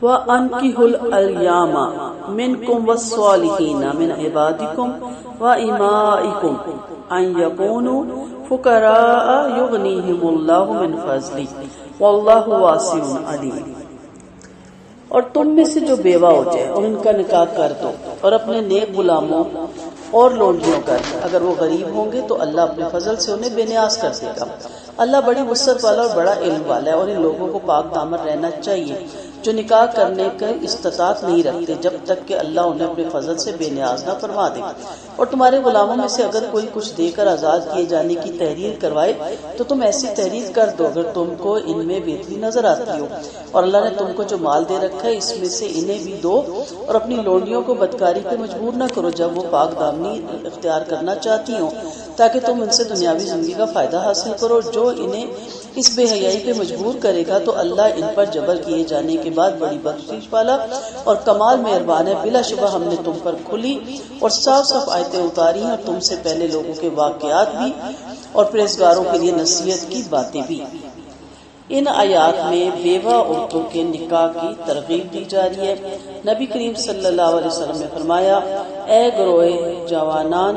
وَأَنكِحُوا الْأَيَامَ مِنكُمْ وَالصَّالِحِينَ مِنْ عِبَادِكُمْ وَإِمَائِكُمْ أَنْ يَكُونُوا فُقَرَاءَ يُغْنِيهِمُ اللَّهُ مِنْ فَضْلِهِ وَاللَّهُ وَاسِعٌ عَلِيمٌ۔ اور تم میں سے جو بیوہ ہو جائے اور ان کا نکاح کر دو، اور اپنے نیک غلاموں اور لونڈیوں کر دو، اگر وہ غریب ہوں گے تو اللہ اپنے فضل سے انہیں بے نیاز کر دے گا۔ اللہ بڑی وسعت والا اور بڑا علم والا ہے، اور ان لوگوں کو پاک دامن رہنا چاہیے جو نکاح کرنے کا استطاعت نہیں رکھتے جب تک کہ اللہ انہیں اپنے فضل سے بے نیاز نہ فرما دے۔ اور تمہارے غلاموں میں سے اگر کوئی کچھ دے کر آزاد کیے جانے کی تحریر کروائے تو تم ایسی تحریر کر دو اگر تم کو ان میں بہتری نظر آتی ہو، اور اللہ نے تم کو جو مال دے رکھا ہے اس میں سے انہیں بھی دو، اور اپنی لونڈیوں کو بدکاری پہ مجبور نہ کرو جب وہ پاک دامنی اختیار کرنا چاہتی ہوں، تاکہ تم ان سے دنیاوی زندگی کا فائدہ حاصل کرو۔ جو انہیں اس بے حیائی پہ مجبور کرے گا تو اللہ ان پر جبر کیے جانے کے بعد بڑی بخشش والا اور کمال مہربان ہے۔ بلا شبہ ہم نے تم پر کھلی اور صاف صاف آیتیں اتاری ہیں، اور تم سے پہلے لوگوں کے واقعات بھی اور پرہیزگاروں کے لیے نصیحت کی باتیں بھی۔ ان آیات میں بیوہ عورتوں کے نکاح کی ترغیب دی جا رہی ہے۔ نبی کریم صلی اللہ علیہ وسلم نے فرمایا، اے گروہ جوانان،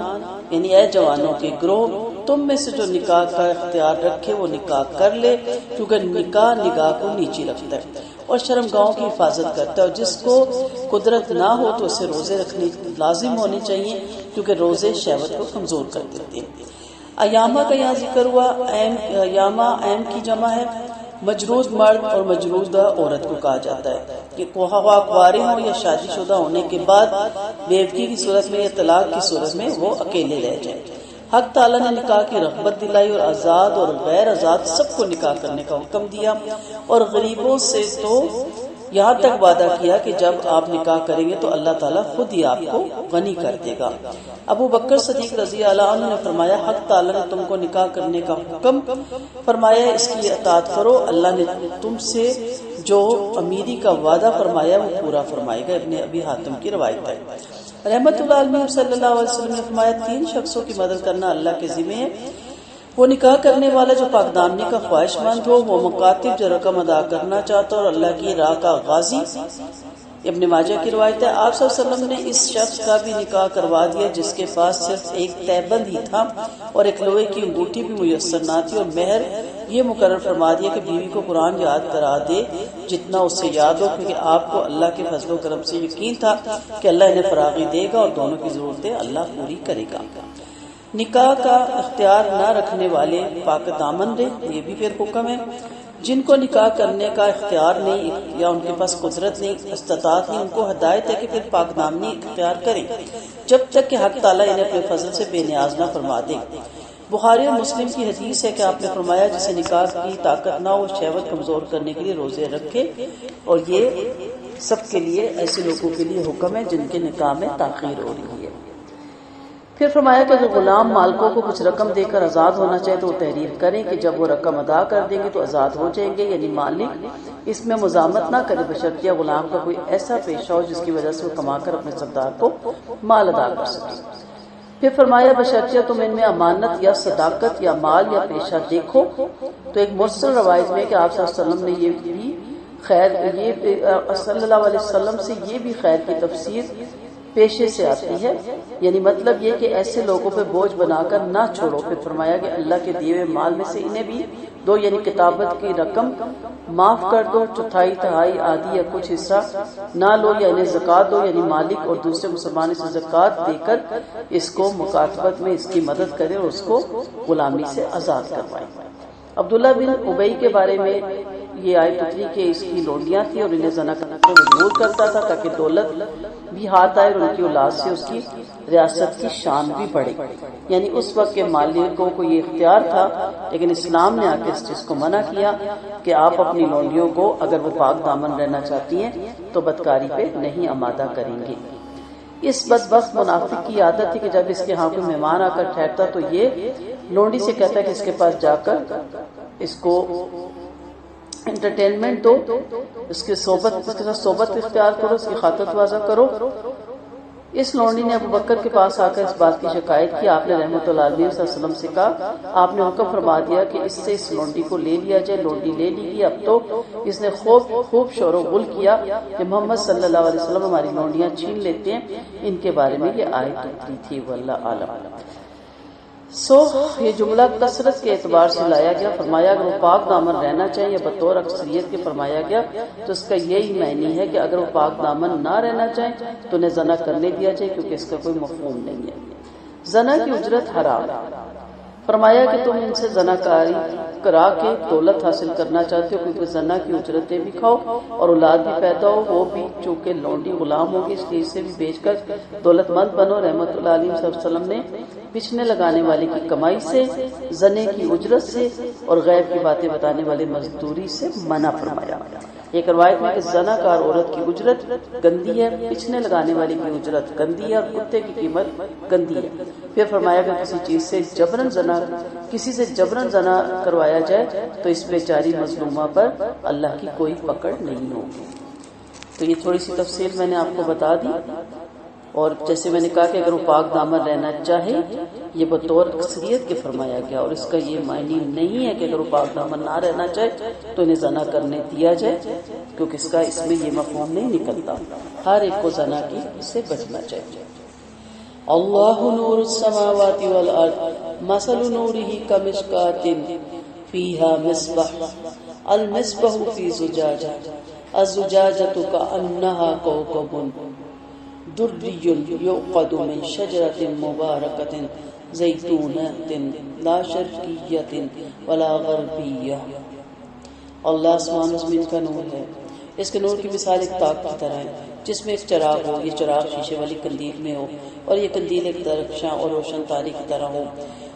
یعنی اے جوانوں کے گروہ، تم میں سے جو نکاح کا اختیار رکھے وہ نکاح کر لے، کیونکہ نکاح نگاہ کو نیچی رکھتا ہے اور شرمگاہوں کی حفاظت کرتا ہے، اور جس کو قدرت نہ ہو تو اسے روزے رکھنے لازم ہونے چاہیے، کیونکہ روزے شہوت کو کمزور کر دیتے ہیں۔ ایامہ کا یہاں ذکر ہوا، ایامہ ایم کی جمع ہے، مجرود مرد اور مجرودہ عورت کو کہا جاتا ہے کہ خواہ کوارے ہوں یا شادی شدہ ہونے کے بعد بیوگی کی صورت میں یا طلاق کی صورت میں وہ اکیلے رہ جائیں۔ حق تعالیٰ نے نکاح کی رغبت دلائی اور آزاد اور غیر آزاد سب کو نکاح کرنے کا حکم دیا، اور غریبوں سے تو یہاں تک وعدہ کیا کہ جب آپ نکاح کریں گے تو اللہ تعالیٰ خود ہی آپ کو غنی کر دے گا۔ ابو بکر صدیق رضی اللہ عنہ نے فرمایا، حق تعالیٰ نے تم کو نکاح کرنے کا حکم فرمایا، اس کی اطاعت کرو، اللہ نے تم سے جو امیری کا وعدہ فرمایا وہ پورا فرمائے گا۔ ابن ابی حاتم کی روایت ہے۔ رحمت اللہ علیہ صلی اللہ علیہ وسلم نے فرمایا، 3 شخصوں کی مدد کرنا اللہ کے ذمہ ہے، وہ نکاح کرنے والا جو پاک دامنی کا خواہش مند ہو، وہ مکاتب جو رقم ادا کرنا چاہتا ہو، اور اللہ کی راہ کا غازی۔ ابن ماجہ کی روایت ہے، آپ صلی اللہ علیہ وسلم نے اس شخص کا بھی نکاح کروا دیا جس کے پاس صرف ایک تہبند ہی تھا اور ایک لوہے کی انگوٹھی بھی میسر نہ تھی، اور مہر یہ مقرر فرما دیا کہ بیوی کو قرآن یاد کرا دے جتنا اس سے یاد ہو، کیونکہ آپ کو اللہ کے فضل و کرم سے یقین تھا کہ اللہ انہیں فراغی دے گا اور دونوں کی ضرورتیں اللہ پوری کرے گا۔ نکاح کا اختیار نہ رکھنے والے پاک دامن رہے، یہ بھی پھر حکم ہے۔ جن کو نکاح کرنے کا اختیار نہیں یا ان کے پاس قدرت نہیں، استطاعت نہیں، ان کو ہدایت ہے کہ پھر پاک دامنی اختیار کریں جب تک کہ حق تعالیٰ انہیں اپنے فضل سے بے نیاز نہ فرما دے۔ بخاری اور مسلم کی حدیث ہے کہ آپ نے فرمایا، جسے نکاح کی طاقت نہ ہو شہوت کمزور کرنے کے لیے روزے رکھے، اور یہ سب کے لیے ایسے لوگوں کے لیے حکم ہے جن کے نکاح میں تاخیر ہو رہی ہے۔ پھر فرمایا کہ اگر غلام مالکوں کو کچھ رقم دے کر آزاد ہونا چاہے تو وہ تحریر کریں کہ جب وہ رقم ادا کر دیں گے تو آزاد ہو جائیں گے، یعنی مالک اس میں مزاحمت نہ کرے بشرطیہ غلام کا کوئی ایسا پیشہ ہو جس کی وجہ سے وہ کما کر اپنے سردار کو مال ادا کر سکے۔ پھر فرمایا، بشرطیہ تم ان میں امانت یا صداقت یا مال یا پیشہ دیکھو۔ تو ایک مرسل روایت میں کہ آپ صلی اللہ علیہ وسلم نے یہ بھی خیر صلی اللہ علیہ وسلم سے یہ بھی خیر کی تفسیر پیشے سے آتی ہے، یعنی مطلب یہ کہ ایسے لوگوں پہ بوجھ بنا کر نہ چھوڑو۔ پھر فرمایا کہ اللہ کے دیے ہوئے مال میں سے انہیں بھی دو، یعنی کتابت کی رقم معاف کر دو، چوتھائی تہائی آدھی یا کچھ حصہ نہ لو، یا انہیں زکوٰۃ دو، یعنی مالک اور دوسرے مسلمان سے زکوٰۃ دے کر اس کو مکاتبت میں اس کی مدد کرے اور اس کو غلامی سے آزاد کروائے۔ عبداللہ بن ابی کے بارے میں یہ آیت اتری کہ اس کی لونڈیاں تھیں اور انہیں زنا کرنے پر مجبور کرتا تھا تاکہ دولت بھی ہاتھ آئے اور ان کی اولاد سے اس کی ریاست کی شان بھی بڑھے، یعنی اس وقت کے مالکوں کو یہ اختیار تھا، لیکن اسلام نے آ کے اس چیز کو منع کیا کہ آپ اپنی لونڈیوں کو اگر وہ پاک دامن رہنا چاہتی ہیں تو بدکاری پہ نہیں آمادہ کریں گے۔ اس بدبخت منافق کی عادت تھی کہ جب اس کے ہاں کوئی مہمان آ کر ٹھہرتا تو یہ لونڈی سے کہتا کہ اس کے پاس جا کر اس کو انٹرٹینمنٹ دو، اس کے ساتھ صحبت اختیار کرو، اس کی خاطر تواضع کرو، اس لونڈی نے ابو بکر کے پاس آ کر اس بات کی شکایت کی. آپ نے رحمۃ اللہ علیہ وسلم سے کہا. آپ نے حکم فرما دیا کہ اس سے اس لونڈی کو لے لیا جائے. لونڈی لے لی گئی. اب تو اس نے خوب شور و غل کیا کہ محمد صلی اللہ علیہ وسلم ہماری لونڈیاں چھین لیتے ہیں. ان کے بارے میں یہ آیت اتری تھی. واللہ اعلم. یہ جملہ کثرت کے اعتبار سے لایا گیا. فرمایا اگر وہ پاک دامن رہنا چاہیں یا بطور اکثریت کے فرمایا گیا تو اس کا یہی معنی ہے کہ اگر وہ پاک دامن نہ رہنا چاہیں تو انہیں زنا کرنے دیا جائے کیونکہ اس کا کوئی مفہوم نہیں ہے. زنا کی اجرت حرام. فرمایا کہ تم ان سے زنا کاری کرا کے دولت حاصل کرنا چاہتے ہو کیونکہ زنا کی اجرتیں بھی کھاؤ اور اولاد بھی پیدا ہو. وہ بھی چونکہ لونڈی غلام ہوگی اس لیے اسے بھی بیچ کر دولت مند بنو. رحمۃ اللہ علیہ وسلم نے بچھنے لگانے والے کی کمائی سے، زنے کی اجرت سے اور غیب کی باتیں بتانے والے مزدوری سے منع فرمایا. ایک روایت میں کہ زنا کار عورت کی اجرت گندی ہے، بچھنے لگانے والے کی اجرت گندی ہے اور کتے کی قیمت گندی ہے. پھر فرمایا کہ کسی سے جبرن زنا کروایا جائے تو اس بیچاری مظلومہ پر اللہ کی کوئی پکڑ نہیں ہوگی. تو یہ تھوڑی سی تفصیل میں نے آپ کو بتا دی. اور جیسے میں نے کہا کہ اگر وہ پاک دامن رہنا چاہے یہ بطور اکثریت کے فرمایا گیا اور اس کا یہ معنی نہیں ہے کہ اگر وہ پاک دامن نہ رہنا چاہے تو انہیں زنا کرنے دیا جائے کیونکہ اس میں یہ مفہوم نہیں نکلتا. ہر ایک کو زنا کی سے بچنا چاہیے. اللہ نور السماوات والارض مثل نورہ کمشکاۃ فیہا مصباح المصباح فی زجاجہ الزجاجۃ کأنہا کوکب دری یوقد من شجرۃ مبارکۃ زیتونۃ لا شرقیۃ ولا غربیہ. اللہ آسمان و زمین کا نور ہے. اس کے نور کی مثال ایک تاک کی طرح ہے جس میں ایک چراغ ہو. یہ چراغ شیشے والی قندیل میں ہو اور یہ قندیل ایک درخشاں اور روشن تاری کی طرح ہو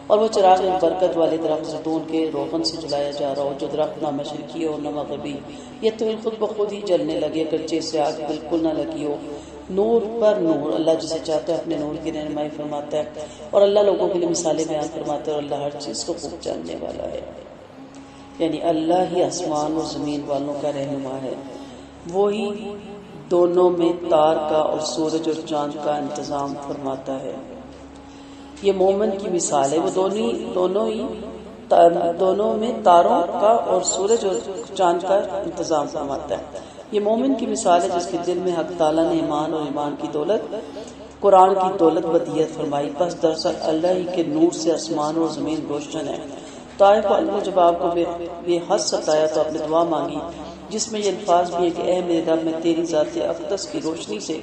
اور وہ چراغ ایک برکت والے درخت زیتون کے روغن سے جلایا جا رہا ہو جو درخت نہ مشرقی ہو نہ مغربی. یہ تو خود بخود ہی جلنے لگے اگرچہ اس سے آگ بالکل نہ لگی ہو. نور پر نور. اللہ جسے چاہتا ہے اپنے نور کی رہنمائی فرماتا ہے اور اللہ لوگوں کے لیے مثالیں بیان فرماتا ہے اور اللہ ہر چیز کو خوب جاننے والا ہے. یعنی اللہ ہی آسمان و زمین والوں کا رہنما ہے. وہی دونوں میں تار کا اور سورج اور چاند کا انتظام فرماتا ہے. یہ مومن کی مثال ہے. وہ دونوں میں تاروں کا اور سورج اور چاند کا انتظام فرماتا ہے. یہ مومن کی مثال ہے جس کے دل میں حق تعالیٰ نے ایمان اور ایمان کی دولت قرآن کی دولت ودیت فرمائی. بس دراصل اللہ ہی کے نور سے آسمان اور زمین روشن ہے. طائف والوں نے جب آپ کو بے حد ستایا تو آپ نے دعا مانگی جس میں یہ الفاظ بھی ہے کہ اے میرے رب میں تیری ذات اقدس کی روشنی سے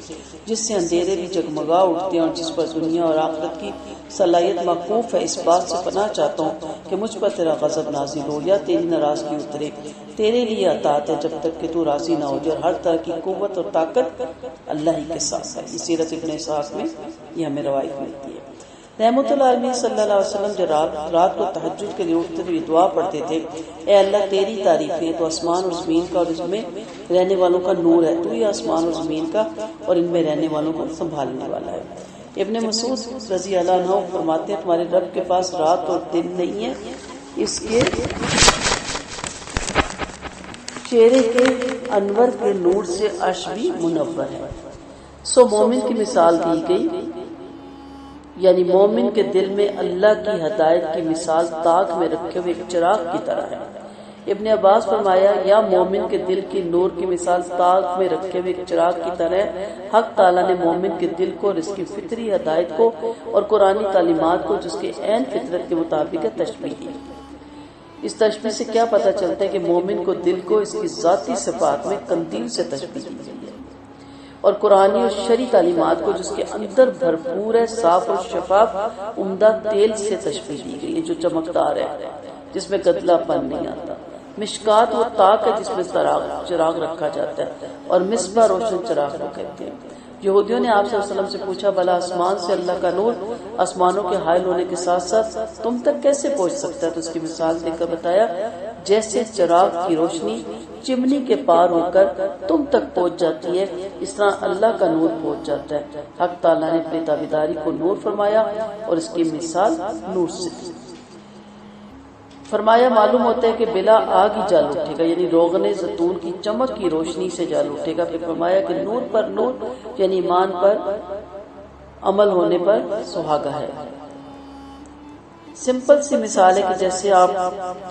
جس سے اندھیرے بھی جگمگا اٹھتے ہیں اور جس پر دنیا اور آخرت کی صلاحیت موقوف ہے اس بات سے پناہ چاہتا ہوں کہ مجھ پر تیرا غضب نازل ہو یا تیری ناراضگی اترے. تیرے لیے اطاعت ہے جب تک کہ تو راضی نہ ہو جائے. ہر طرح کی قوت اور طاقت اللہ ہی کے ساتھ ہے. یہ سیرت ابن اسحاق میں یہ ہمیں روایت ملتی ہے. رحمۃ اللہ علیہ صلی اللہ علیہ وسلم جو رات کو تہجد کے لیے اٹھتے تو یہ دعا پڑھتے تھے اے اللہ تیری تعریف ہے تو آسمان اور زمین کا اور اس میں رہنے والوں کا نور ہے. تو یہ آسمان اور زمین کا اور ان میں رہنے والوں کو سنبھالنے والا ہے. ابن مسعود رضی اللہ عنہ فرماتے ہیں تمہارے رب کے پاس رات اور دن نہیں ہے اس کے چہرے کے انور کے نور سے عرش بھی منور ہے. سو مومن کی مثال دی گئی یعنی مومن کے دل میں اللہ کی ہدایت کی مثال تاک میں رکھے ہوئے ایک چراغ کی طرح ہے. ابن عباس فرمایا یا مومن کے دل کی نور کی مثال تاک میں رکھے ہوئے ایک چراغ کی طرح ہے. حق تعالیٰ نے مومن کے دل کو اور اس کی فطری ہدایت کو اور قرآنی تعلیمات کو جس کے عین فطرت کے مطابق تشبیہ دی. اس تشبیہ سے کیا پتہ چلتا ہے کہ مومن کو دل کو اس کی ذاتی صفات میں قندیل سے تشبیہ دی گئی ہے اور قرآنی اور شرعی تعلیمات کو جس کے اندر بھرپور ہے صاف اور شفاف عمدہ تیل سے تشبیہ دی گئی ہے جو چمکدار ہے جس میں گدلا پن نہیں آتا. مشکات وہ تاک ہے جس میں چراغ رکھا جاتا ہے اور مصباح روشن چراغ کو کہتے ہیں. یہودیوں نے آپ صلی اللہ علیہ وسلم سے پوچھا بھلا آسمان سے اللہ کا نور آسمانوں کے حائل ہونے کے ساتھ ساتھ تم تک کیسے پہنچ سکتا ہے؟ تو اس کی مثال دے کر بتایا جیسے چراغ کی روشنی چمنی کے پار ہو کر تم تک پہنچ جاتی ہے اس طرح اللہ کا نور پہنچ جاتا ہے. حق تعالیٰ نے اپنی تابعداری کو نور فرمایا اور اس کی مثال نور سے فرمایا. معلوم ہوتا ہے کہ بلا آگ ہی جل اٹھے گا یعنی روغن زیتون کی چمک کی روشنی سے جل اٹھے گا. پھر فرمایا کہ نور پر نور یعنی ایمان پر عمل ہونے پر سہاگا ہے۔ سمپل سی مثال ہے کہ جیسے آپ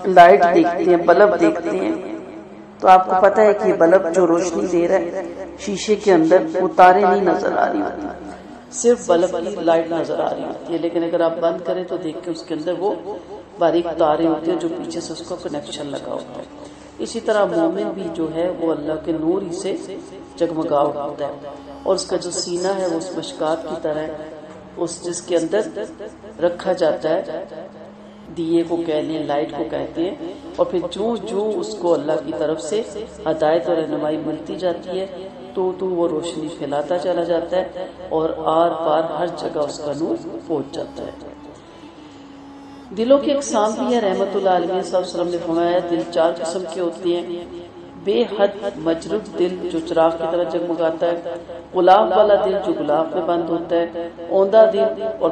لائٹ دیکھتے ہیں، بلب دیکھتے ہیں، تو آپ کو پتا ہے کہ بلب جو روشنی دے رہا ہے شیشے کے اندر وہ تاریں نہیں نظر آ رہی ہوتی، صرف بلب کی لائٹ نظر آ رہی ہوتی ہے، لیکن اگر آپ بند کریں تو دیکھ کے اس کے اندر وہ باریک تاریں ہوتی ہیں جو پیچھے سے اس کو کنیکشن لگا ہوتا ہے۔ اسی طرح مومن بھی جو ہے وہ اللہ کے نور ہی سے جگمگا ہوتا ہے، اور اس کا جو سینہ ہے وہ اس مشکات کی طرح ہے، اس جس کے اندر رکھا جاتا ہے، دیے کو کہتے ہیں، لائٹ کو کہتے ہیں، اور پھر جو اس کو اللہ کی طرف سے ہدایت اور رہنمائی ملتی جاتی ہے تو وہ روشنی پھیلاتا چلا جاتا ہے اور آر پار ہر جگہ اس کا نور پہنچ جاتا ہے۔ دلوں کی اقسام بھی ہے۔ رحمت اللہ علیہ صلی اللہ علیہ وسلم نے فرمایا دل 4 قسم کے ہوتے ہیں: بے حد مجرب دل جو چراغ کی طرح جگمگاتا ہے، غلاف والا دل جو غلاف میں بند ہوتا ہے، اوندھا دل اور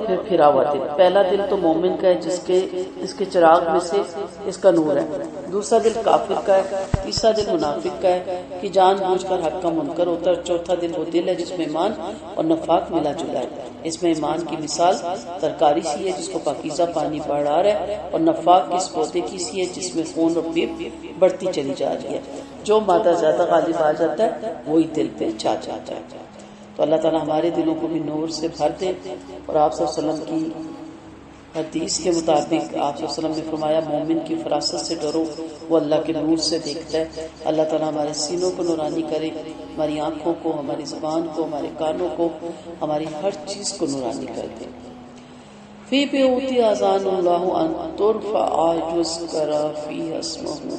پھر پھرا ہوا دل۔ پہلا دل تو مومن کا ہے جس کے چراغ میں سے اس کا نور ہے، دوسرا دل کافر کا ہے، تیسرا دل منافق کا ہے کہ جان بوجھ کر حق کا منکر ہوتا ہے، اور چوتھا دل وہ دل ہے جس میں ایمان اور نفاق ملا جلا ہے۔ اس میں ایمان کی مثال ترکاری سی ہے جس کو پاکیزہ پانی بڑھ آ رہا ہے، اور نفاق کی اس پودے کی سی ہے جس میں خون اور پیپ بڑھتی چلی جا رہی ہے۔ جو مادہ زیادہ غالب آ جاتا ہے وہی دل پہ چھا جاتا ہے۔ تو اللہ تعالیٰ ہمارے دلوں کو بھی نور سے بھر دے، اور آپ صلی اللہ علیہ وسلم کی حدیث کے مطابق آپ صلی اللہ علیہ وسلم نے فرمایا مومن کی فراست سے ڈرو، وہ اللہ کے نور سے دیکھتا ہے۔ اللہ تعالیٰ ہمارے سینوں کو نورانی کرے، ہماری آنکھوں کو، ہماری زبان کو، ہمارے کانوں کو، ہماری ہر چیز کو نورانی کر دے۔ فی بیوت اذان اللہ ان ترفع یذکر فیہا اسمہ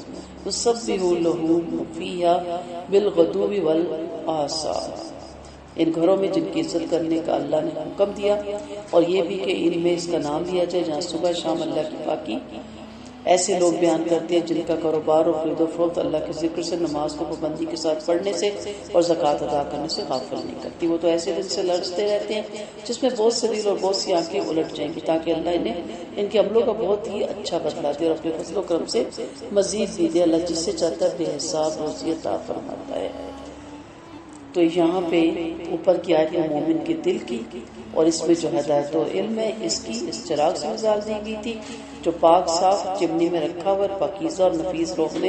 یسبح لہ فیہا بالغدو والآصال۔ ان گھروں میں جن کی عزت کرنے کا اللہ نے حکم دیا، اور یہ بھی کہ ان میں اس کا نام لیا جائے جہاں صبح شام اللہ کی پاکی۔ ایسے لوگ بیان کرتے ہیں جن کا کاروبار اور خرید و فروخت اللہ کے ذکر سے، نماز کو پابندی کے ساتھ پڑھنے سے اور زکوٰۃ ادا کرنے سے غافل نہیں کرتی۔ وہ تو ایسے دن سے لرزتے رہتے ہیں جس میں بہت سے دل اور بہت سی آنکھیں الٹ جائیں گی، تاکہ اللہ انہیں ان کے عملوں کا بہت ہی اچھا بدلہ دے اور اپنے فضل و کرم سے مزید بھی دے۔ اللہ جس سے چاہتا ہے بے حساب روزی عطا فرماتا ہے۔ تو یہاں پہ اوپر کی آیت میں مومن کے دل کی، اور اس میں جو ہدایت و علم ہے اس کی اس چراغ سے مثال دی گئی تھی جو پاک صاف چمنی میں رکھا ہوا پاکیزہ اور نفیس روغن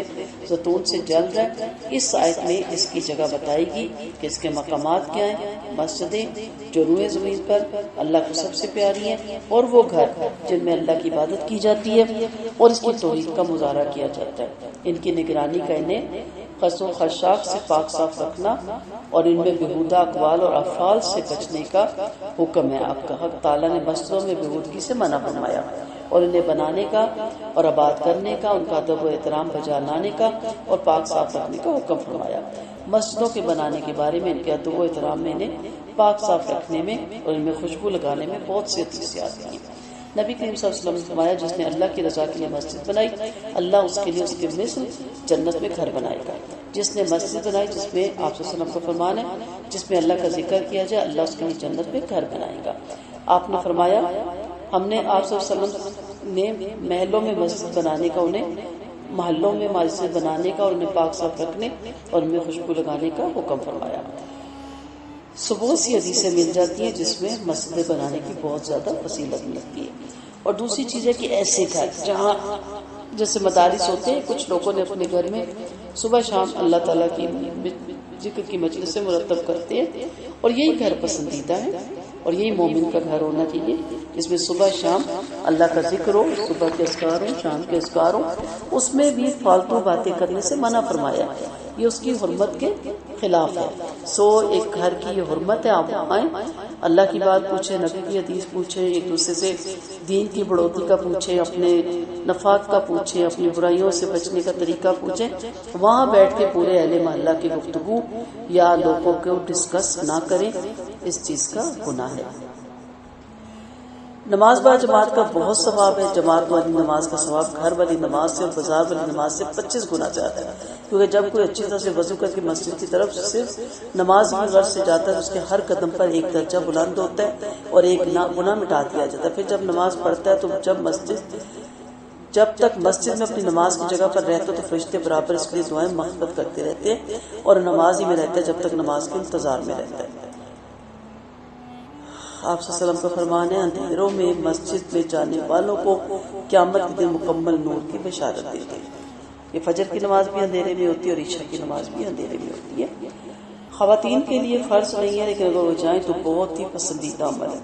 زیتون سے جل رہا ہے۔ اس آیت میں اس کی جگہ بتائی گی کہ اس کے مقامات کیا ہیں: مسجدیں جو روئے زمین پر اللہ کو سب سے پیاری ہیں، اور وہ گھر جن میں اللہ کی عبادت کی جاتی ہے اور اس کی توحید کا مظاہرہ کیا جاتا ہے۔ ان کی نگرانی کا انہیں خس و خشاک سے پاک صاف رکھنا اور ان میں بےہودہ اقوال اور افعال سے بچنے کا حکم ہے۔ آپ کا حق تعالیٰ نے مسجدوں میں بےہودگی سے منع فرمایا، اور انہیں بنانے کا اور آباد کرنے کا، ان کا ادب و احترام بجا لانے کا اور پاک صاف رکھنے کا حکم فرمایا۔ مسجدوں کے بنانے کے بارے میں ان کے ادب و احترام میں انہیں پاک صاف رکھنے میں اور ان میں خوشبو لگانے میں بہت سی خصوصیات ہیں۔ نبی کریم صلی اللہ علیہ وسلم نے فرمایا جس نے اللہ کی رضا کے لیے مسجد بنائی، اللہ اس کے لیے اس کے مثل جنت میں گھر بنائے گا۔ جس نے مسجد بنائی جس میں آپ صلی اللہ علیہ وسلم کا فرمان ہے جس میں اللہ کا ذکر کیا جائے، اللہ اس کے لیے جنت میں گھر بنائے گا۔ آپ نے فرمایا ہم نے آپ صلی اللہ علیہ وسلم نے محلوں میں مسجد بنانے کا، انہیں محلوں میں مسجد بنانے کا اور انہیں پاک صاف رکھنے اور ان میں خوشبو لگانے کا حکم فرمایا۔ بہت سی حدیثیں مل جاتی ہیں جس میں مسجدیں بنانے کی بہت زیادہ فضیلت ملتی ہے۔ اور دوسری چیز ہے کہ ایسے گھر جہاں جیسے مدارس ہوتے ہیں، کچھ لوگوں نے اپنے گھر میں صبح شام اللہ تعالیٰ کی ذکر کی مجلس سے مرتب کرتے ہیں، اور یہی گھر پسندیدہ ہے اور یہی مومن کا گھر ہونا چاہیے جس میں صبح شام اللہ کا ذکر ہو، صبح کے اذکار ہو، شام کے اذکار ہو۔ اس میں بھی فالتو باتیں کرنے سے منع فرمایا، یہ اس کی حرمت کے خلاف ہے۔ ایک گھر کی یہ حرمت ہے، آپ آئیں اللہ کی بات پوچھیں، نبی کی حدیث پوچھیں، ایک دوسرے سے دین کی بڑھوتی کا پوچھیں، اپنے نفاق کا پوچھیں، اپنی برائیوں سے بچنے کا طریقہ پوچھیں۔ وہاں بیٹھ کے پورے اہل محلہ کی گفتگو یا لوگوں کو ڈسکس نہ کریں، اس چیز کا گناہ ہے۔ نماز با جماعت کا بہت ثواب ہے۔ جماعت والی نماز کا ثواب گھر والی نماز سے اور بازار والی نماز سے 25 گنا زیادہ ہے، کیونکہ جب کوئی اچھی طرح سے وضو کر کے مسجد کی طرف صرف نماز کی غرض سے جاتا ہے، اس کے ہر قدم پر ایک درجہ بلند ہوتا ہے اور ایک گناہ مٹا دیا جاتا ہے۔ پھر جب نماز پڑھتا ہے تو جب تک مسجد میں اپنی نماز کی جگہ پر رہتے تو فرشتے برابر اس کے لیے دعائیں مغفرت کرتے رہتے ہیں اور نماز ہی میں رہتا ہے جب تک نماز کے انتظار میں رہتا ہے۔ آپ صلی اللہ علیہ وسلم کا فرمان ہے اندھیروں میں مسجد میں جانے والوں کو قیامت کے دن مکمل نور کی بشارت دیتے ہیں۔ یہ فجر کی نماز بھی اندھیرے میں ہوتی ہے اور عشاء کی نماز بھی اندھیرے میں ہوتی ہے۔ خواتین کے لیے فرض نہیں ہے لیکن اگر وہ جائیں تو بہت ہی پسندیدہ عمل ہے۔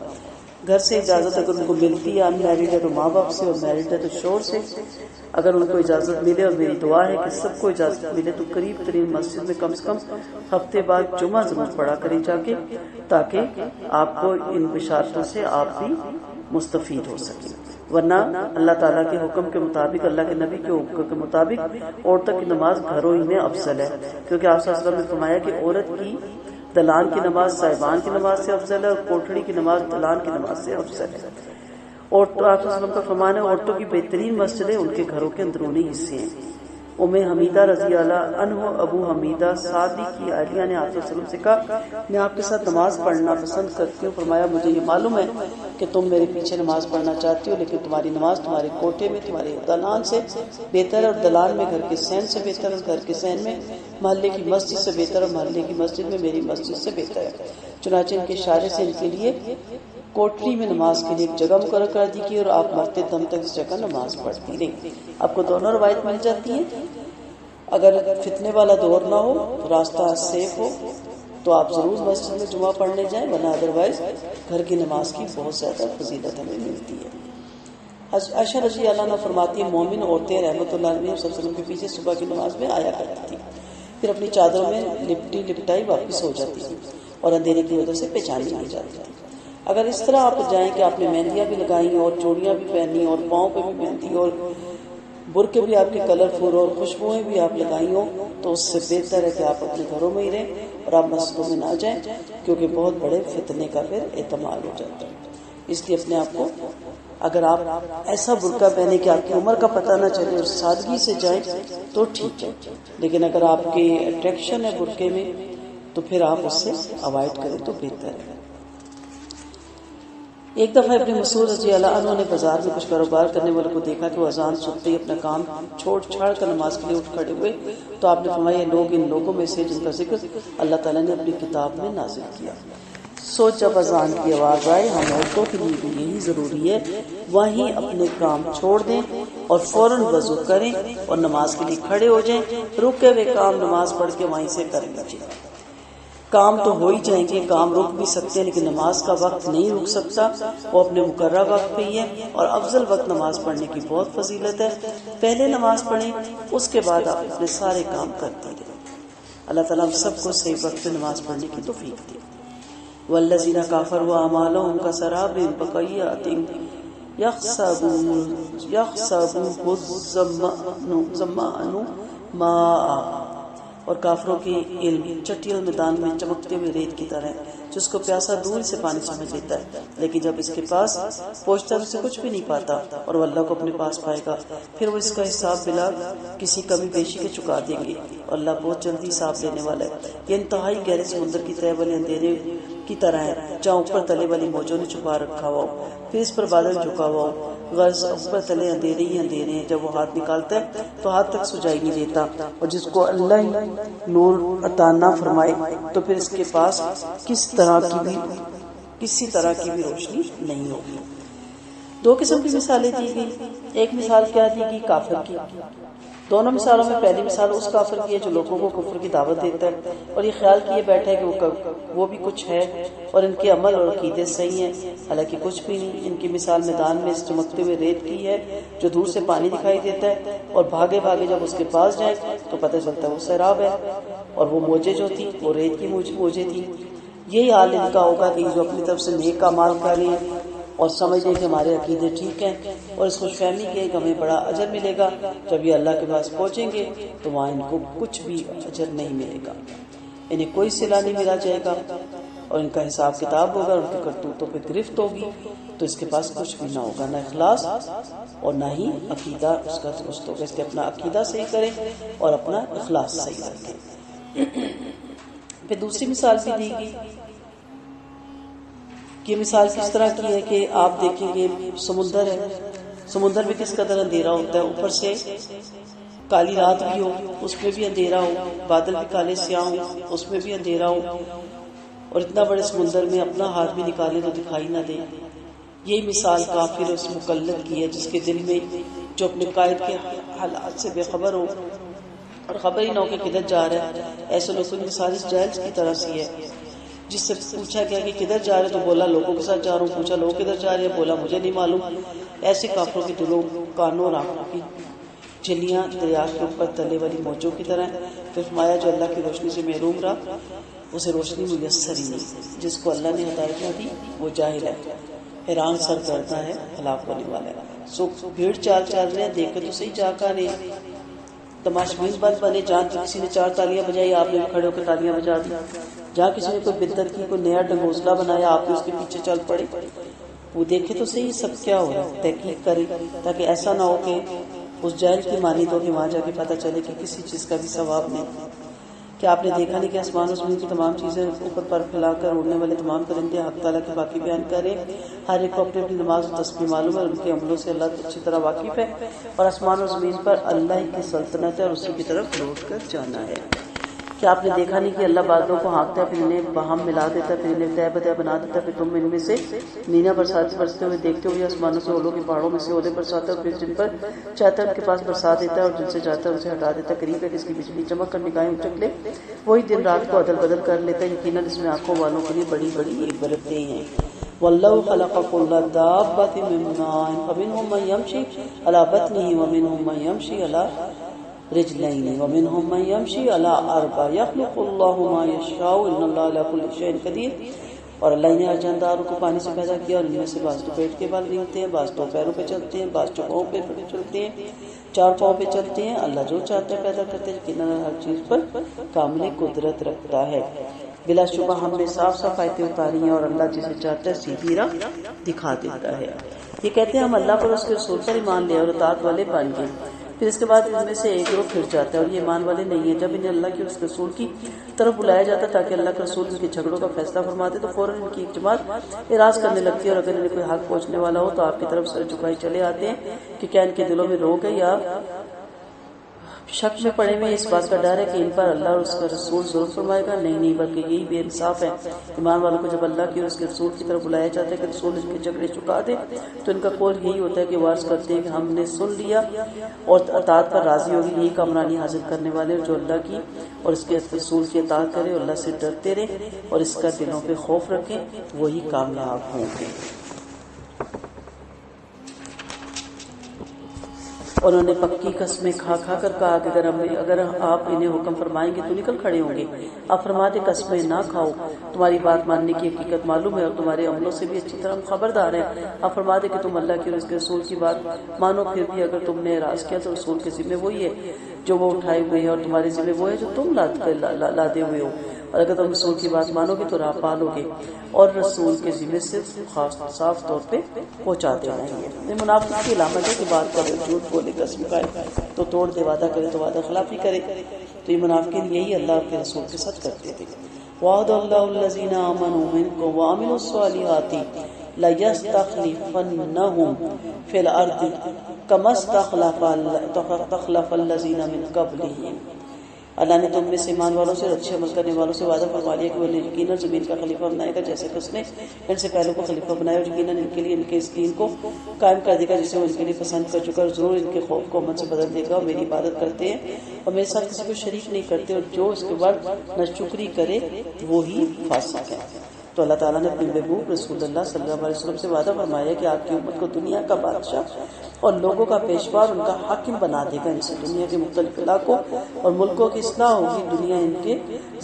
گھر سے اجازت اگر ان کو ملتی ہے، انمیرڈ ہے تو ماں باپ سے اور میرڈ ہے تو شوہر سے، اگر ان کو اجازت ملے، اور میری دعا ہے کہ سب کو اجازت ملے تو قریب ترین مسجد میں کم سے کم ہفتے بعد جمعہ ضرور پڑھا کریں جا کے، تاکہ آپ کو ان بشارتوں سے آپ بھی مستفید ہو سکیں۔ ورنہ اللہ تعالیٰ کے حکم کے مطابق، اللہ کے نبی کے حکم کے مطابق عورتوں کی نماز گھروں ہی میں افضل ہے، کیونکہ آپ صلی اللہ علیہ وسلم نے فرمایا کہ عورت کی دلان کی نماز صاحبان کی نماز سے افضل ہے اور کوٹھڑی کی نماز دلان کی نماز سے افضل ہے۔ اور تو آپ صلی اللہ علیہ وسلم کا فرمان ہے عورتوں کی بہترین مسجدیں ان کے گھروں کے اندرونی حصے ہیں۔ ام حمیدہ رضی اللہ عنہ ابو حمیدہ سعدی کی اہلیہ نے آپ صلی اللہ علیہ وسلم سے کہا میں آپ کے ساتھ نماز پڑھنا پسند کرتی ہوں۔ فرمایا مجھے یہ معلوم ہے کہ تم میرے پیچھے نماز پڑھنا چاہتی ہو، لیکن تمہاری نماز تمہارے کوٹھے میں تمہارے دلان سے بہتر ہے، اور دلان میں گھر کے صحن سے بہتر ہے، گھر کے صحن میں محلے کی مسجد سے بہتر ہے، اور محلے کی مسجد میں میری مسجد سے بہتر ہے۔ چنانچہ ان کے اشارے سے ان کے لیے کوٹری میں نماز کے لیے ایک جگہ مقرر کر دی گئی اور آپ مرتے دم تک اس جگہ نماز پڑھتی رہی۔ آپ کو دونوں روایت مل جاتی ہیں۔ اگر فتنے والا دور نہ ہو، راستہ سیف ہو، تو آپ ضرور مسجد میں جمعہ پڑھنے جائیں، ورنہ ادروائز گھر کی نماز کی بہت زیادہ فضیلت ہمیں ملتی ہے۔ عائشہ رضی اللہ عنہا فرماتی ہیں مومن عورتیں رحمۃ اللہ علیہ وسلم کے پیچھے صبح کی نماز میں آیا کرتی تھی، پھر اپنی چادروں میں لپٹی لپٹائی واپس ہو جاتی تھی اور اندھیرے کی وجہ سے پہچانی نہیں جاتی تھی۔ اگر اس طرح آپ جائیں کہ آپ نے مہندیاں بھی لگائی اور چوڑیاں بھی پہنی اور پاؤں پہ بھی مہندی اور برقعے بھی آپ کے کلرفل اور خوشبوئیں بھی آپ لگائی ہوں، تو اس سے بہتر ہے کہ آپ اپنے گھروں میں ہی رہیں اور آپ مسجدوں میں نہ جائیں، کیونکہ بہت بڑے فتنے کا پھر احتمال ہو جاتا ہے۔ اس لیے اپنے آپ کو اگر آپ ایسا برقع پہنے کہ آپ کی عمر کا پتہ نہ چلے اور سادگی سے جائیں تو ٹھیک ہے، لیکن اگر آپ کی اٹریکشن ہے برقعے میں تو پھر آپ اس سے اوائڈ کریں تو بہتر ہے۔ ایک دفعہ ابن مسعود رضی اللہ عنہ نے بازار میں کچھ کاروبار کرنے والوں کو دیکھا کہ وہ اذان سنتے ہی اپنا کام چھوڑ چھاڑ کر نماز کے لیے اٹھ کھڑے ہوئے، تو آپ نے فرمایا یہ لوگ ان لوگوں میں سے جن کا ذکر اللہ تعالیٰ نے اپنی کتاب میں نازل کیا۔ سو جب اذان کی آواز آئے ہم عورتوں کے لیے بھی یہی ضروری ہے وہیں اپنے کام چھوڑ دیں اور فوراً وضو کریں اور نماز کے لیے کھڑے ہو جائیں، رکے ہوئے کام نماز پڑھ کے وہیں سے کر لیجیے۔ کام تو ہو ہی جائیں گے، کام رک بھی سکتے ہیں لیکن نماز کا وقت نہیں رک سکتا، وہ اپنے مقررہ وقت پہ ہی ہے، اور افضل وقت نماز پڑھنے کی بہت فضیلت ہے۔ پہلے نماز پڑھیں، اس کے بعد آپ اپنے سارے کام کرتے رہیں۔ اللہ تعالیٰ ہم سب کو صحیح وقت پہ نماز پڑھنے کی توفیق دے۔ والذین کفروا اعمالهم کسراب بقیعۃ یحسبه الظمآن ماء، اور کافروں کے علم چٹیل میدان میں چمکتے ہوئے ریت کی طرح ہے، جس کو پیاسا دور سے پانی سمجھ لیتا ہے، لیکن جب اس کے پاس پہنچتا ہے اسے کچھ بھی نہیں پاتا، اور وہ اللہ کو اپنے پاس پائے گا، پھر وہ اس کا حساب بلا کسی کمی بیشی کے چکا دیں گے، اور اللہ بہت جلدی حساب لینے والا ہے۔ یہ انتہائی گہرے سمندر کی تہہ والے اندھیرے کی طرح ہے، جہاں اوپر تلے والی موجوں نے چھپا رکھا ہوا ہو، پھر اس پر بادل جھکا ہوا ہو، غرض اوپر تلے اندھیرے ہی اندھیرے ہیں۔ جب وہ ہاتھ نکالتا ہے تو ہاتھ تک سجائی نہیں دیتا، اور جس کو اللہ ہی نور عطا نہ فرمائے تو پھر اس کے پاس کسی طرح کی بھی روشنی نہیں ہوگی۔ دو قسم کی مثالیں دی گئی، ایک مثال کیا دی گئی؟ کافر کی۔ دونوں مثالوں میں پہلی مثال اس کافر کی ہے جو لوگوں کو کفر کی دعوت دیتا ہے اور یہ خیال کیے بیٹھا ہے کہ وہ بھی کچھ ہے اور ان کے عمل اور عقیدے صحیح ہیں، حالانکہ کچھ بھی نہیں۔ ان کی مثال میدان میں اس چمکتے ہوئے ریت کی ہے جو دور سے پانی دکھائی دیتا ہے، اور بھاگے بھاگے جب اس کے پاس جائے تو پتہ چلتا ہے وہ سیراب ہے، اور وہ موجیں جو تھی وہ ریت کی موجیں تھی۔ یہی حال ان کا ہوگا کہ جو اپنی طرف سے نیک اعمال کریں اور سمجھ لیں کہ ہمارے عقیدے ٹھیک ہیں، اور اس خوش فہمی کے کہ ہمیں بڑا اجر ملے گا، جب یہ اللہ کے پاس پہنچیں گے تو وہاں ان کو کچھ بھی اجر نہیں ملے گا، انہیں کوئی صلہ نہیں ملا جائے گا، اور ان کا حساب کتاب ہوگا، ان کی کرتوتوں پہ گرفت ہوگی، تو اس کے پاس کچھ بھی نہ ہوگا، نہ اخلاص اور نہ ہی عقیدہ اس کا درست ہوگا۔ اس لیے اپنا عقیدہ صحیح کریں اور اپنا اخلاص صحیح رکھیں۔ پھر دوسری مثال بھی دی گئی کہ مثال کس طرح کی ہے کہ آپ دیکھیں گے سمندر ہے، سمندر میں کس قدر اندھیرا ہوتا ہے، اوپر سے کالی رات بھی ہو اس میں بھی اندھیرا ہو، بادل بھی کالے سیاہ ہو اس میں بھی اندھیرا ہو، اور اتنا بڑے سمندر میں اپنا ہاتھ بھی نکالے تو دکھائی نہ دے۔ یہی مثال کافر اس مقلد کی ہے جس کے دل میں جو اپنے قائد کے حالات سے بے خبر ہو اور خبر ہی نہ ہو کہ کدھر جا رہا ہے۔ ایسے لوگوں کی مثال اس جاہل کی طرح سی ہے جس سے پوچھا گیا کہ کدھر جا رہے تو بولا لوگوں کے ساتھ جا رہا ہوں، پوچھا لوگ کدھر جا رہے ہیں، بولا مجھے نہیں معلوم۔ ایسے کافروں کے دلوں، کانوں اور آنکھوں کی جھلیاں دریا کے اوپر تلے والی موجوں کی طرح۔ پھر فرمایا جو اللہ کی روشنی سے محروم رہا اسے روشنی میسر ہی نہیں، جس کو اللہ نے ہدایت نہ دی وہ جاہل ہے، حیران سرگردہ ہے، ہلاک ہونے والا ہے۔ سو بھیڑ چال چل رہے ہیں، دیکھے تو صحیح جا کہاں رہے، تماشبین بند بنے، جہاں کسی نے 4 تالیاں بجائی آپ نے بھی کھڑے ہو کے تالیاں بجا دی، جہاں کسی نے کوئی بدعت کی، کوئی نیا ڈنگوسلا بنایا آپ نے اس کے پیچھے چل پڑے۔ وہ دیکھے تو صحیح سب کیا ہو رہا ہے، تحقیق کرے تاکہ ایسا نہ ہو کہ اس جاہل کی مانی تو کہ وہاں جا کے پتہ چلے کہ کسی چیز کا بھی ثواب نہیں۔ کیا آپ نے دیکھا نہیں کہ آسمان و زمین کی تمام چیزیں اوپر پر پھیلا کر اڑنے والے تمام پرندے حق تعالیٰ کے باقی بیان کریں، ہر ایک کو اپنی اپنی نماز و تسبیح معلوم ہے، اور ان کے عملوں سے اللہ اچھی طرح واقف ہے، اور آسمان و زمین پر اللہ ہی کی سلطنت ہے اور اسی کی طرف لوٹ کر جانا ہے۔ کیا آپ نے دیکھا نہیں کہ اللہ بادلوں کو ہانکتا ہے پھر انہیں باہم ملا دیتا ہے، پھر انہیں طے بتہ بنا دیتا ہے، پھر تم ان میں سے نینا برستے ہوئے دیکھتے ہوئے آسمانوں سے اولوں کے پہاڑوں میں سے اولے برساتا ہے، اور پھر جن پر چاہتا ہے ان کے پاس برسا دیتا ہے، اور جن سے چاہتا ہے ان سے ہٹا دیتا ہے۔ قریب ہے کہ اس کی بجلی چمک کر نگاہیں اچک لے، وہی دن رات کو عدل بدل کر لیتا ہے، یقیناً اس میں آنکھوں والوں کے لیے بڑی بڑی عبرتیں ہیں۔ وَاللَّهُ خَلَقَ كُلَّ دَابَّةٍ مِّن مَّاءٍ فَمِنْهُم مَّن يَمْشِي عَلَىٰ بَطْنِهِ وَمِنْهُم مَّن يَمْشِي عَلَىٰ رجلين ومنهم من يمشي على 4 يخلق الله ما يشاء ان الله على كل شيء قدير۔ اور اللہ نے ہر جانداروں کو پانی سے پیدا کیا، اور ان میں سے بعض تو پیٹ کے بال رینگتے ہیں، بعض تو پیروں پہ چلتے ہیں، بعض چوپاؤں پہ چلتے ہیں، 4 پاؤں پہ چلتے ہیں۔ اللہ جو چاہتا ہے پیدا کرتے ہیں، یقیناً ہر چیز پر کامل قدرت رکھتا ہے۔ بلا شبہ ہم نے صاف صاف آیتیں اتاری ہیں، اور اللہ جسے چاہتا ہے سیدھی راہ دکھا دیتا ہے۔ یہ کہتے ہیں ہم اللہ پر اس کے رسول پر ایمان لے اور اطاعت والے بن گئے، پھر اس کے بعد ان میں سے ایک گروہ پھر جاتا ہے اور یہ ایمان والے نہیں ہیں۔ جب انہیں اللہ کے اس رسول کی طرف بلایا جاتا ہے تاکہ اللہ کے رسول ان کے جھگڑوں کا فیصلہ فرماتے تو فوراً ان کی ایک جماعت اعراض کرنے لگتی ہے، اور اگر انہیں کوئی حق پہنچنے والا ہو تو آپ کی طرف سر جھکائے چلے آتے ہیں کہ کیا ان کے دلوں میں روگ ہے یا شک میں پڑے ہوئے اس بات کا ڈر ہے کہ ان پر اللہ اور اس کا رسول ظلم فرمائے گا۔ نہیں بلکہ یہی بے انصاف ہے۔ ایمان والوں کو جب اللہ کی اور اس کے رسول کی طرف بلایا جاتا ہے کہ رسول ان کے جھگڑے چکا دے تو ان کا قول یہی ہوتا ہے کہ وہ عرض کرتے ہیں کہ ہم نے سن لیا اور اطاعت پر راضی ہوگی۔ یہی کامرانی حاصل کرنے والے جو اللہ کی اور اس کے رسول کی اطاعت کرے اور اللہ سے ڈرتے رہے اور اس کا دلوں پہ خوف رکھیں وہی کامیاب ہوں گے۔ انہوں نے پکی قسمیں کھا کر کہا کہ اگر آپ انہیں حکم فرمائیں گے تو نکل کھڑے ہوں گے۔ آپ فرماتے قسمیں نہ کھاؤ، تمہاری بات ماننے کی حقیقت معلوم ہے اور تمہارے عملوں سے بھی اچھی طرح خبردار ہے۔ آپ فرماتے کہ تم اللہ کی اور اس کے رسول کی بات مانو، پھر بھی اگر تم نے اعراض کیا تو رسول کے ذمہ وہی ہے جو وہ اٹھائے ہوئے ہیں اور تمہارے ذمہ وہ ہے جو تم لادے ہوئے ہو، اور اگر تم رسول کی بات مانو گے تو راہ پالو گے، اور رسول کے ذمہ صرف صاف طور پہ پہنچا دینا ہی ہے۔ یہ منافق کی علامت ہے کہ بات کرے جھوٹ بولے، قسم کھائے تو توڑ دے، وعدہ کرے تو وعدہ خلافی کرے۔ تو یہ منافقین یہی اللہ کے رسول کے ساتھ کرتے تھے۔ وعد اللہ الذین آمنوا منکم وعملوا الصالحات لَيَسْتَخْلِفَنَّهُمْ فِي الْأَرْضِ كَمَا اسْتَخْلَفَ الَّذِينَ مِنْ قَبْلِهِمْ۔ اللہ نے تم میں سے ایمان والوں سے اور اچھے عمل کرنے والوں سے وعدہ فرما لیا کہ وہ یقیناً زمین کا خلیفہ بنائے گا جیسے کہ اس نے ان سے پہلوں کو خلیفہ بنایا، اور یقیناً ان کے لیے ان کے اس دین کو قائم کر دے گا جسے وہ ان کے لیے پسند کر چکا، اور ضرور ان کے خوف کو امن سے بدل دے گا، اور میری عبادت کرتے ہیں اور میرے ساتھ کسی کو شریک نہیں کرتے، اور جو اس کے بعد ناشکری کرے وہی فاسق ہے۔ تو اللہ تعالیٰ نے اپنے محبوب رسول اللہ صلی اللہ علیہ وسلم سے وعدہ فرمایا کہ آپ کی امت کو دنیا کا بادشاہ اور لوگوں کا پیشوا اور ان کا حاکم بنا دے گا۔ ان سے دنیا کے مختلف علاقوں اور ملکوں کی اصلاح ہوگی، دنیا ان کے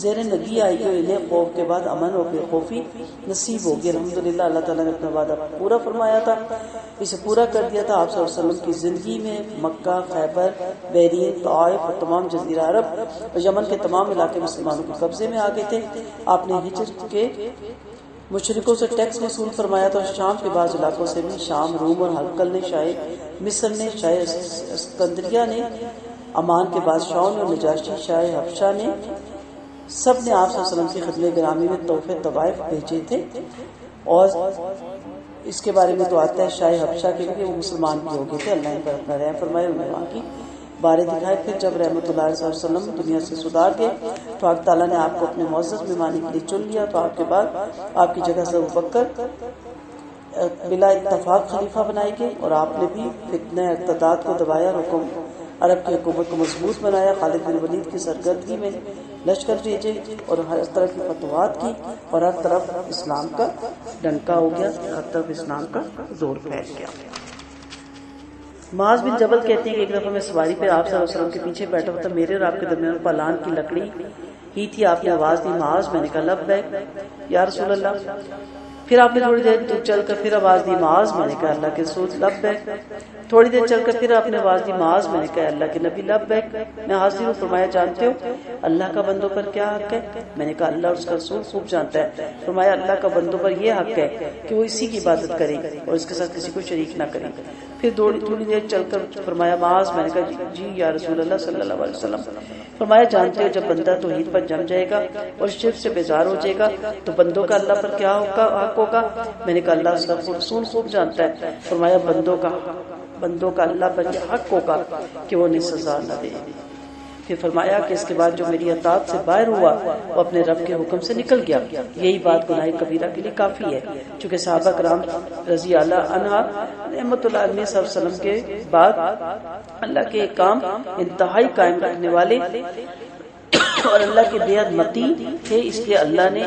زیر نگی آئے گی اور انہیں خوف کے بعد امن اور بے خوفی نصیب ہوگی۔ الحمدللہ اللہ تعالیٰ نے اپنا وعدہ پورا فرمایا تھا، اسے پورا کر دیا تھا۔ آپ صلی اللہ علیہ وسلم کی زندگی میں مکہ، خیبر، بحرین، طائف اور تمام جزیرہ عرب اور یمن کے تمام علاقے مسلمانوں کے قبضے میں آ گئے تھے۔ آپ نے ہجر کے مشرکوں سے ٹیکس وصول فرمایا تھا، اور شام کے بعض علاقوں سے بھی، شام، روم اور ہرقل نے، شاہ مصر نے، شاہ اسکندریہ نے، امان کے بادشاہوں نے اور نجاشی شاہ حبشہ نے، سب نے آپ صلی اللہ علیہ وسلم کی خدمت گرامی میں تحفے طوائف بھیجے تھے، اور اس کے بارے میں تو آتا ہے شاہ حبشہ کے لیے وہ مسلمان بھی ہو گئے تھے، اللہ ان پر اپنا رحم فرمائے، انہیں وہاں کی بارے دکھائے۔ پھر جب رحمۃ اللہ صلی اللہ علیہ وسلم دنیا سے سدھار گئے تو آگ تعالیٰ نے آپ کو اپنے معزز مہمانی کے لیے چن لیا، تو آپ کے بعد آپ کی جگہ سے ابوبکر بلا اتفاق خلیفہ بنائے گئے، اور آپ نے بھی فتنہ ارتداد کو دبایا، حکم عرب کی حکومت کو مضبوط بنایا، خالد بن ولید کی سرگردگی میں لشکر بھیجے اور ہر طرح کی فتوحات کی، اور ہر طرف اسلام کا ڈنکا ہو گیا، ہر طرف اسلام کا زور پھیل گیا۔ معاذ بن جبل کہتے ہیں کہ ایک دفعہ میں سواری پہ آپ صلی اللہ علیہ وسلم کے پیچھے بیٹھا ہوا تھا، میرے اور آپ کے درمیان پلان کی لکڑی ہی تھی، آپ نے آواز دی معاذ، میں نے کہا لبیک یا رسول اللہ۔ پھر آپ نے تھوڑی دیر چل کر پھر آواز دی معاذ، میں نے کہا اللہ کے رسول لبیک۔ تھوڑی دیر چل کر پھر آپ نے آواز دی معاذ، میں نے کہا اللہ کے نبی لبیک۔ میں حاضر ہوں، فرمایا جانتے ہو اللہ کا بندوں پر کیا حق ہے؟ میں نے کہا اللہ اور اس کا رسول خوب جانتا ہے۔ فرمایا اللہ کا بندوں پر یہ حق ہے کہ وہ اسی کی عبادت کرے اور اس کے ساتھ کسی کو شریک نہ کرے۔ پھر تھوڑی دیر چل کر فرمایا معاذ، میں نے کہا جی یا رسول اللہ صلی اللہ علیہ وسلم۔ فرمایا جانتے ہو جب بندہ توحید پر جم جائے گا اور شرک سے بیزار ہو جائے گا تو بندوں کا اللہ پر کیا حق ہوگا؟ میں نے کہا اللہ اس کا رسول خوب جانتا ہے۔ فرمایا بندوں کا اللہ پر یہ حق ہوگا کہ وہ انہیں سزا نہ دے۔ پھر فرمایا کہ اس کے بعد جو میری اطاعت سے باہر ہوا وہ اپنے رب کے حکم سے نکل گیا، یہی بات گناہ کبیرہ کے لیے کافی ہے، چونکہ صحابہ کرام رضی اللہ عنہ رحمۃ اللہ علیہ صلی اللہ علیہ وسلم کے بعد اللہ کے کام انتہائی قائم رکھنے والے اور اللہ کے بے حد مطیع تھے، اس لیے اللہ نے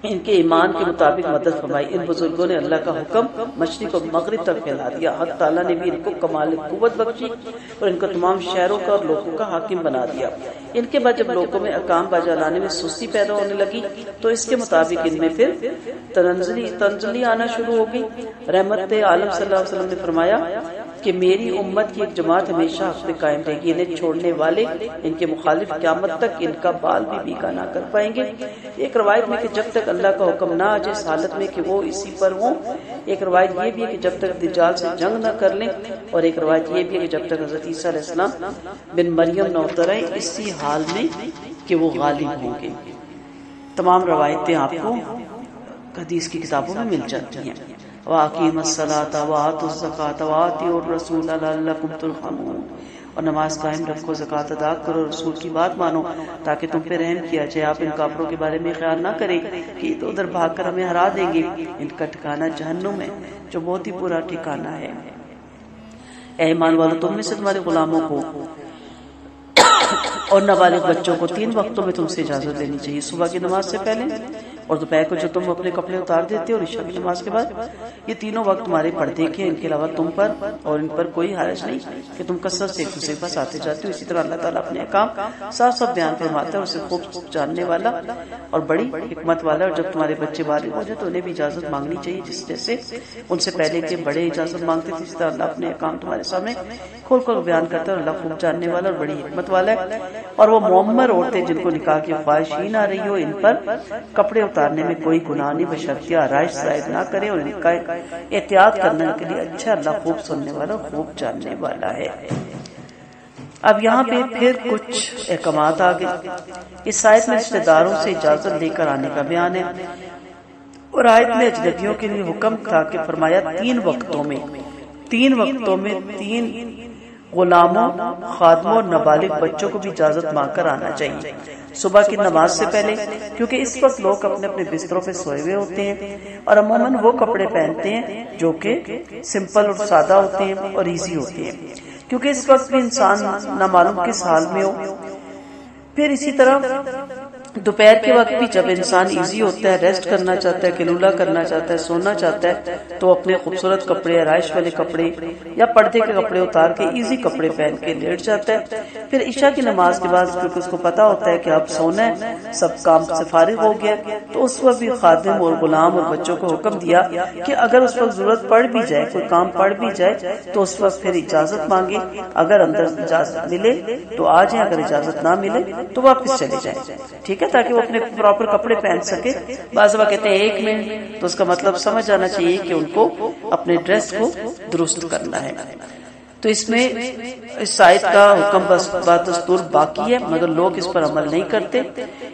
ان کے ایمان کے مطابق مدد فرمائی۔ ان بزرگوں نے اللہ کا حکم مشرق اور مغرب تک پھیلا دیا، حق تعالیٰ نے بھی ان کو کمال قوت بخشی اور ان کو تمام شہروں کا اور لوگوں کا حاکم بنا دیا۔ ان کے بعد جب لوگوں میں احکام باجا لانے میں سستی پیدا ہونے لگی تو اس کے مطابق ان میں پھر تنزلی آنا شروع ہو گئی۔ رحمت عالم صلی اللہ علیہ وسلم نے فرمایا کہ میری امت کی ایک جماعت ہمیشہ حق پہ قائم رہے گی، انہیں چھوڑنے والے ان کے مخالف قیامت تک ان کا بال بھی بیکا نہ کر پائیں گے۔ ایک روایت میں کہ جب تک اللہ کا حکم نہ آ جائے اس حالت میں کہ وہ اسی پر ہوں، ایک روایت یہ بھی ہے کہ جب تک دجال سے جنگ نہ کر لیں، اور ایک روایت یہ بھی ہے کہ جب تک حضرت عیسیٰ علیہ السلام بن مریم نہ اتر آئے، اسی حال میں کہ وہ غالب ہوں گے۔ تمام روایتیں آپ کو حدیث کی کتابوں میں مل جاتی ہیں۔ وَأَقِيمُوا الصَّلَاةَ وَآتُوا الزَّكَاةَ وَأَطِيعُوا الرَّسُولَ لَعَلَّكُمْ تُرْحَمُونَ، اور نماز قائم رکھو، زکوٰۃ ادا کرو، رسول کی بات مانو تاکہ تم پہ رحم کیا جائے۔ آپ ان کافروں کے بارے میں خیال نہ کریں کہ ادھر ادھر بھاگ کر ہمیں ہرا دیں گے، ان کا ٹھکانہ جہنم ہے جو بہت ہی برا ٹھکانہ ہے۔ اے ایمان والو، تم میں سے تمہارے غلاموں کو اور نابالغ بچوں کو 3 وقتوں میں تم سے اجازت لینی چاہیے، صبح کی نماز سے پہلے اور دوپہر کو جو تم اپنے کپڑے اتار دیتے ہو اور عشاء کی نماز کے بعد۔ یہ تینوں وقت تمہارے پردے کے، ان کے علاوہ تم پر اور ان پر کوئی حرج نہیں کہ تم کثرت سے ایک دوسرے کے پاس آتے جاتے ہو۔ اسی طرح اللہ تعالیٰ اپنے احکام صاف صاف بیان فرماتا ہے اور اسے خوب جاننے والا اور بڑی حکمت والا۔ اور جب تمہارے بچے بالغ ہو جائے تو انہیں بھی اجازت مانگنی چاہیے، جیسے ان سے پہلے کے بڑے اجازت مانگتے تھے، اسی طرح اللہ اپنے احکام تمہارے سامنے کھول کر بیان کرتا ہے اور اللہ خوب جاننے والا اور بڑی حکمت والا ہے۔ اور وہ معمر عورتیں جن کو نکاح کی خواہش ہی نہ رہی ہو، ان پر کپڑے اتارنے میں کوئی گناہ نہیں، بشرطیہ آرائش زائد نہ کرے، اور ان کا احتیاط کرنے کے لیے اچھا اللہ خوب سننے والا اور خوب جاننے والا ہے۔ اب یہاں پہ پھر کچھ احکامات آگے۔ اس آیت میں رشتہ داروں سے اجازت لے کر آنے کا بیان ہے، اور آیت میں اجنبیوں کے لیے حکم تھا کہ فرمایا 3 وقتوں میں 3 غلاموں، خادموں اور نابالغ بچوں کو بھی اجازت مانگ کر آنا چاہیے۔ صبح کی نماز سے پہلے، کیونکہ اس وقت لوگ اپنے اپنے بستروں پہ سوئے ہوئے ہوتے ہیں اور عموماً وہ کپڑے پہنتے ہیں جو کہ سمپل اور سادہ ہوتے ہیں اور ایزی ہوتے ہیں، کیونکہ اس وقت بھی انسان نہ معلوم کس حال میں ہو۔ پھر اسی طرح دوپہر کے وقت بھی جب انسان ایزی ہوتا ہے، ریسٹ کرنا چاہتا ہے، قیلولہ کرنا چاہتا ہے، سونا چاہتا ہے، تو اپنے خوبصورت کپڑے، آرائش والے کپڑے یا پردے کے کپڑے اتار کے ایزی کپڑے پہن کے لیٹ جاتا ہے۔ پھر عشاء کی نماز کے بعد کیونکہ اس کو پتا ہوتا ہے کہ اب سونا ہے، سب کام سے فارغ ہو گیا، تو اس وقت بھی خادم اور غلام اور بچوں کو حکم دیا کہ اگر اس وقت ضرورت پڑ بھی جائے، کوئی کام پڑ بھی جائے، تو اس وقت پھر اجازت مانگے، اگر اندر اجازت ملے تو آ جائیں، اگر اجازت نہ ملے تو واپس چلے جائیں، ٹھیک ہے، تاکہ وہ اپنے پراپر کپڑے پہن سکے۔ بعض دفعہ کہتے ہیں 1 منٹ، تو اس کا مطلب سمجھ آنا چاہیے کہ ان کو اپنے ڈریس کو درست کرنا ہے۔ تو اس میں اس آیت کا حکم بدستور باقی ہے، مگر لوگ اس پر عمل نہیں کرتے۔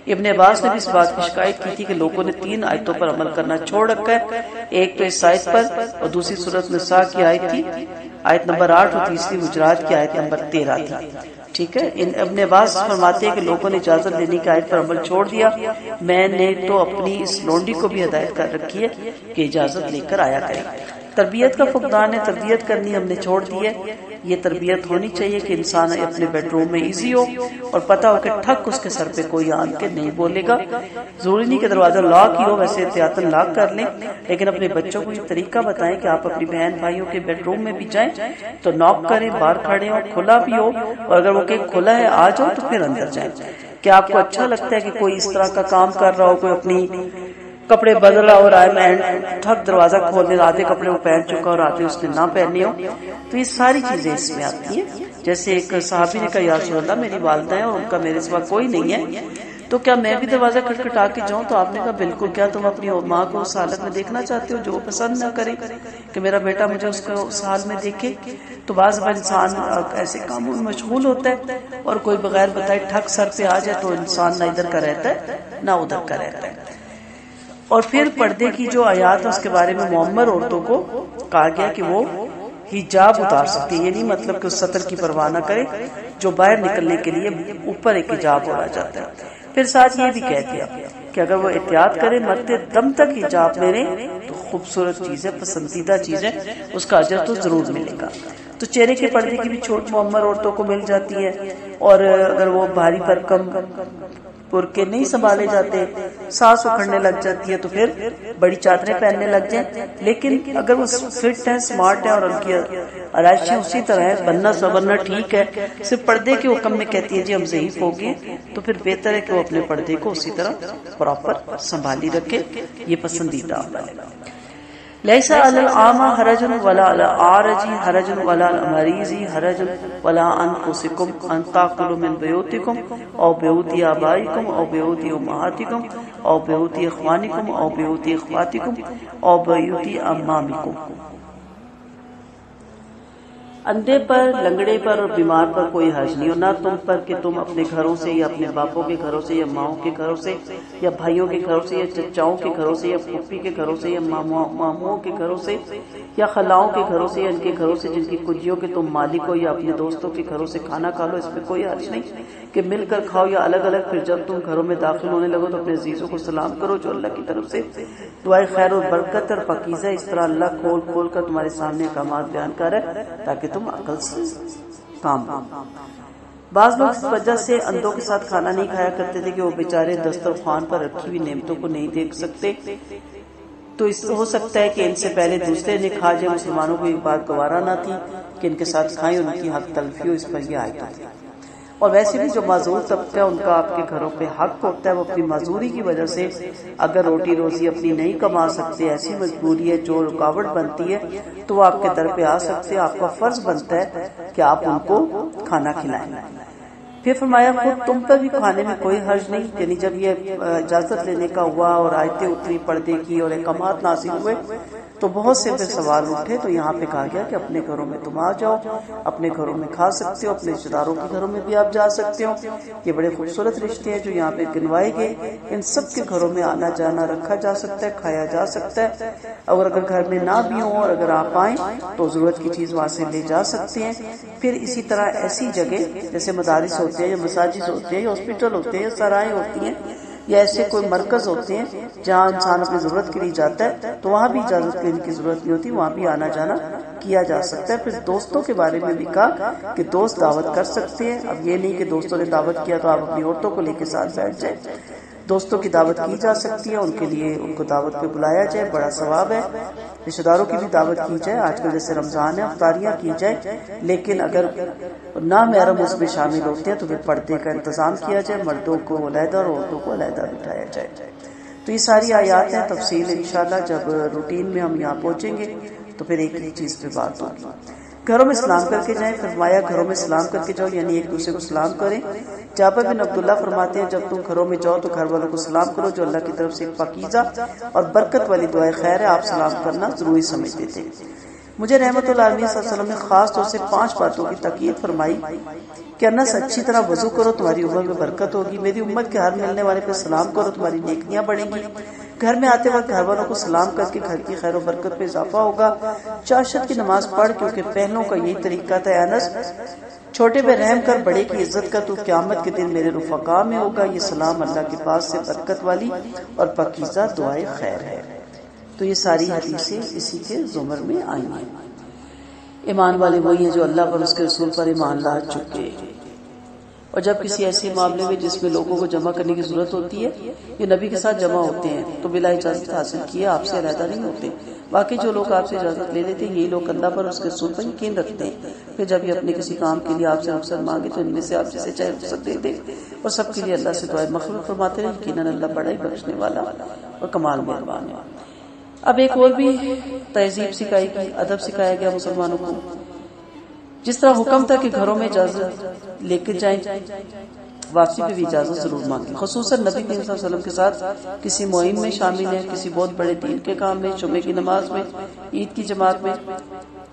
ابن عباس نے بھی اس بات کی شکایت کی تھی کہ لوگوں نے 3 آیتوں پر عمل کرنا چھوڑ رکھا ہے، ایک تو اس آیت پر اور دوسری سورۃ نساء کی آیت تھی آیت نمبر 8 اور تیسری حجرات کی آیت نمبر 13 تھی۔ ٹھیک ہے، ابن عباس فرماتے ہیں کہ لوگوں نے اجازت لینے کی آیت پر عمل چھوڑ دیا، میں نے تو اپنی اس لونڈی کو بھی ہدایت کر رکھی ہے کہ اجازت لے کر آیا کرے۔ تربیت کا فقدان ہے، تربیت کرنی ہم نے چھوڑ دی ہے۔ یہ تربیت ہونی چاہیے کہ انسان اپنے بیڈ روم میں ایزی ہو اور پتہ ہو کہ ٹھک اس کے سر پہ کوئی آن کے نہیں بولے گا۔ ضروری نہیں کہ دروازہ لاک ہی ہو، ویسے احتیاطاً لاک کر لیں، لیکن اپنے بچوں کو یہ طریقہ بتائیں کہ آپ اپنی بہن بھائیوں کے بیڈ روم میں بھی جائیں تو ناک کریں، باہر کھڑے ہوں، کھلا بھی ہو، اور اگر وہ کہ کھلا ہے آ جاؤ تو پھر اندر جائیں۔ کیا آپ کو اچھا لگتا ہے کہ کوئی اس طرح کا کام کر رہا ہو، کوئی اپنی کپڑے بدل رہا ہو اور میں ٹھک دروازہ کھولنے، آدھے کپڑے وہ پہن چکا اور آدھے اس نے نہ پہنے ہو؟ تو یہ ساری چیزیں اس میں آتی ہیں۔ جیسے ایک صحابی نے کہا یا رسول اللہ میری والدہ ہے اور ان کا میرے سوا کوئی نہیں ہے، تو کیا میں بھی دروازہ کھٹکھٹا کے جاؤں؟ تو آپ نے کہا بالکل، کیا تم اپنی ماں کو اس حالت میں دیکھنا چاہتے ہو جو پسند نہ کرے کہ میرا بیٹا مجھے اس حال میں دیکھے؟ تو بعض انسان ایسے کاموں میں مشغول ہوتا ہے اور کوئی بغیر بتائے ٹھک سر پہ آ جائے تو انسان نہ ادھر کا رہتا ہے نہ ادھر کا رہتا ہے۔ اور پھر پردے کی جو آیات ہے اس کے بارے میں معمر عورتوں کو کہا گیا کہ وہ حجاب اتار سکتی ہے، یہ نہیں مطلب کہ اس سطر کی پرواہ نہ کرے جو باہر نکلنے کے لیے اوپر ایک حجاب ہو جاتا ہے۔ پھر ساتھ یہ بھی کہہ دیا کہ اگر وہ احتیاط کرے مرتے دم تک حجاب میں رہے تو خوبصورت چیز ہے، پسندیدہ چیز ہے، اس کا اجر تو ضرور ملے گا۔ تو چہرے کے پردے کی بھی چھوٹ معمر عورتوں کو مل جاتی ہے، اور اگر وہ بھاری بھرکم برقعے نہیں سنبھالے جاتے، سانس اکھڑنے لگ جاتی ہے تو پھر بڑی چادریں پہننے لگ جائیں۔ لیکن اگر وہ فٹ ہے، سمارٹ ہے اور ان کی آرائشیں اسی طرح ہے، بننا سنورنا ٹھیک ہے، صرف پردے کے حکم میں کہتی ہے جی ہم ضعیف ہو گئے، تو پھر بہتر ہے کہ وہ اپنے پردے کو اسی طرح پراپر سنبھالی رکھے، یہ پسندیدہ عمل ہے۔ ليس على الأعمى حرج ولا على الأعرج حرج ولا على المريض حرج ولا أنفسكم أن تأكلوا من بيوتكم أو بيوت آبائكم أو بيوت أمهاتكم أو بيوت إخوانكم أو بيوت إخواتكم أو بيوت أعمامكم۔ اندھے پر، لنگڑے پر اور بیمار پر کوئی حرج نہیں، اور نہ تم پر کہ تم اپنے گھروں سے یا اپنے باپوں کے گھروں سے یا ماؤں کے گھروں سے یا بھائیوں کے گھروں سے یا چچاؤں کے گھروں سے یا پھوپھی کے گھروں سے یا ماموں کے گھروں سے یا خلاؤں کے گھروں سے یا ان کے گھروں سے جن کی کجیوں کے تم مالک ہو یا اپنے دوستوں کے گھروں سے کھانا کھا لو، اس میں کوئی حرج نہیں کہ مل کر کھاؤ یا الگ الگ۔ پھر جب تم گھروں میں داخل ہونے لگو تو اپنے عزیزوں کو سلام کرو جو اللہ کی طرف سے دعائے خیر اور برکت اور پاکیزہ، اس طرح اللہ کھول کھول کر تمہارے سامنے احکامات بیان کر ہے تاکہ تم عقل سے کام لو۔ بعض لوگ اس وجہ سے اندھوں کے ساتھ کھانا نہیں کھایا کرتے تھے کہ وہ بیچارے دسترخوان پر رکھی ہوئی نعمتوں کو نہیں دیکھ سکتے، تو اس ہو سکتا ہے کہ ان سے پہلے دوسرے نے کھا جائے۔ مسلمانوں کو ایک بات گوارا نہ تھی کہ ان کے ساتھ کھائیں، ان کی حق تلفی ہو، اس پر یہ آیت ہوتی۔ اور ویسے بھی جو معذور طبقہ ہے ان کا آپ کے گھروں پہ حق ہوتا ہے، وہ اپنی معذوری کی وجہ سے اگر روٹی روزی اپنی نہیں کما سکتے، ایسی مجبوری ہے جو رکاوٹ بنتی ہے، تو وہ آپ کے در پہ آ سکتے ہیں، آپ کا فرض بنتا ہے کہ آپ ان کو کھانا کھلائیں۔ پھر فرمایا خود تم پر بھی کھانے میں کوئی حرج نہیں، یعنی جب یہ اجازت لینے کا ہوا اور آیتیں اتری پردے کی اور احکامات نازل ہوئے تو بہت سے پھر سوال اٹھے، تو یہاں پہ کہا گیا کہ اپنے گھروں میں تم آ جاؤ، اپنے گھروں میں کھا سکتے ہو، اپنے رشتہ داروں کے گھروں میں بھی آپ جا سکتے ہو۔ یہ بڑے خوبصورت رشتے ہیں جو یہاں پہ گنوائے گئے، ان سب کے گھروں میں آنا جانا رکھا جا سکتا ہے، کھایا جا سکتا ہے، اور اگر گھر میں نہ بھی ہوں اور اگر آپ آئیں تو ضرورت کی چیز وہاں سے لے جا سکتے ہیں۔ پھر اسی طرح ایسی جگہ جیسے مدارس ہوتے ہیں یا مساجد ہوتے ہیں یا ہاسپٹل ہوتے ہیں یا سرائیں ہوتی ہیں یا ایسے کوئی مرکز ہوتے ہیں جہاں انسان اپنی ضرورت کے لیے جاتا ہے، تو وہاں بھی اجازت لینے کی ضرورت نہیں ہوتی، وہاں بھی آنا جانا کیا جا سکتا ہے۔ پھر دوستوں کے بارے میں بھی کہا کہ دوست دعوت کر سکتے ہیں، اب یہ نہیں کہ دوستوں نے دعوت کیا تو آپ اپنی عورتوں کو لے کے ساتھ بیٹھ جائیں۔ دوستوں کی دعوت کی جا سکتی ہے، ان کے لیے ان کو دعوت پہ بلایا جائے، بڑا ثواب ہے۔ رشتہ داروں کی بھی دعوت کی جائے، آج کل جیسے رمضان ہے افطاریاں کی جائے، لیکن اگر نامحرم اس میں شامل ہوتے ہیں تو پھر پردے کا انتظام کیا جائے، مردوں کو علیحدہ اور عورتوں کو علیحدہ بٹھایا جائے۔ تو یہ ساری آیات ہیں، تفصیل انشاءاللہ جب روٹین میں ہم یہاں پہنچیں گے تو پھر ایک ایک چیز پہ بات ہوگی۔ گھروں میں سلام کر کے جائیں، فرمایا گھروں میں سلام کر کے جاؤ، یعنی ایک دوسرے کو سلام کریں۔ جابر بن عبداللہ فرماتے ہیں جب تم گھروں میں جاؤ تو گھر والوں کو سلام کرو، جو اللہ کی طرف سے ایک پاکیزہ اور برکت والی دعائے خیر ہے، آپ سلام کرنا ضروری سمجھتے تھے۔ مجھے رحمت اللہ علیہ صلی اللہ علیہ وسلم نے خاص طور سے 5 باتوں کی تاکید فرمائی کہ انس اچھی طرح وضو کرو تمہاری عمر میں برکت ہوگی، میری امت کے ہر ملنے والے پہ سلام کرو تمہاری نیکیاں بڑھیں گی، گھر میں آتے وقت گھر والوں کو سلام کر کے گھر کی خیر و برکت پہ اضافہ ہوگا، چاشت کی نماز پڑھ کیونکہ پہلوں کا یہی طریقہ تھا، انس چھوٹے پہ رحم کر بڑے کی عزت کر، تو قیامت کے دن میرے رفقا میں ہوگا، یہ سلام اللہ کے پاس سے برکت والی اور پاکیزہ دعائے خیر ہے۔ تو یہ ساری حدیثیں اسی کے زمر میں آئی ہیں۔ ایمان والے وہی ہیں جو اللہ پر اس کے رسول پر ایمان لا چکے، اور جب کسی ایسے معاملے میں جس میں لوگوں کو جمع کرنے کی ضرورت ہوتی ہے یہ نبی کے ساتھ جمع ہوتے ہیں تو بلا اجازت حاصل کیے آپ سے علیحدہ نہیں ہوتے۔ باقی جو لوگ آپ سے اجازت لے لیتے ہیں یہی لوگ اللہ پر اس کے رسول پر یقین رکھتے ہیں، پھر جب یہ اپنے کسی کام کے لیے آپ سے رخصت مانگے تو ان میں سے آپ جسے چاہے رخصت دے دے، اور سب کے لیے اللہ سے دعائیں مغفرت فرماتے رہے، یقیناً اللہ بڑا ہی بخشنے والا اور کمال مہربان ہے۔ اب ایک اور بھی تہذیب سکھائی گئی، ادب سکھایا گیا مسلمانوں کو۔ جس طرح حکم تھا کہ گھروں میں اجازت لے کے جائیں، واپسی پہ بھی اجازت ضرور مانگیں، خصوصاً نبی کریم صلی اللہ علیہ وسلم کے ساتھ کسی معین میں شامل ہیں، کسی بہت بڑے دین کے کام میں، جمعے کی نماز میں، عید کی جماعت میں،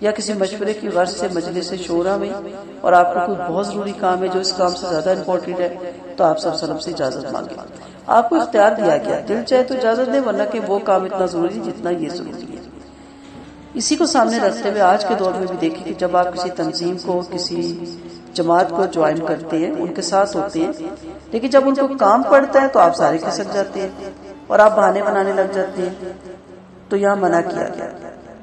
یا کسی مشورے کی غرض سے مجلس شورا میں، اور آپ کو کوئی بہت ضروری کام ہے جو اس کام سے زیادہ امپورٹنٹ ہے تو آپ صلی اللہ علیہ وسلم سے اجازت مانگیں۔ آپ کو اختیار دیا گیا، دل چاہے تو اجازت دیں، ورنہ کہ وہ کام اتنا ضروری جتنا یہ ضروری ہے۔ اسی کو سامنے رکھتے ہوئے آج کے دور میں بھی دیکھیں کہ جب آپ کسی تنظیم کو، کسی جماعت کو جوائن کرتے ہیں، ان کے ساتھ ہوتے ہیں، لیکن جب ان کو کام پڑتا ہے تو آپ سارے کھسک جاتے ہیں اور آپ بہانے بنانے لگ جاتے ہیں۔ تو یہاں منع کیا گیا،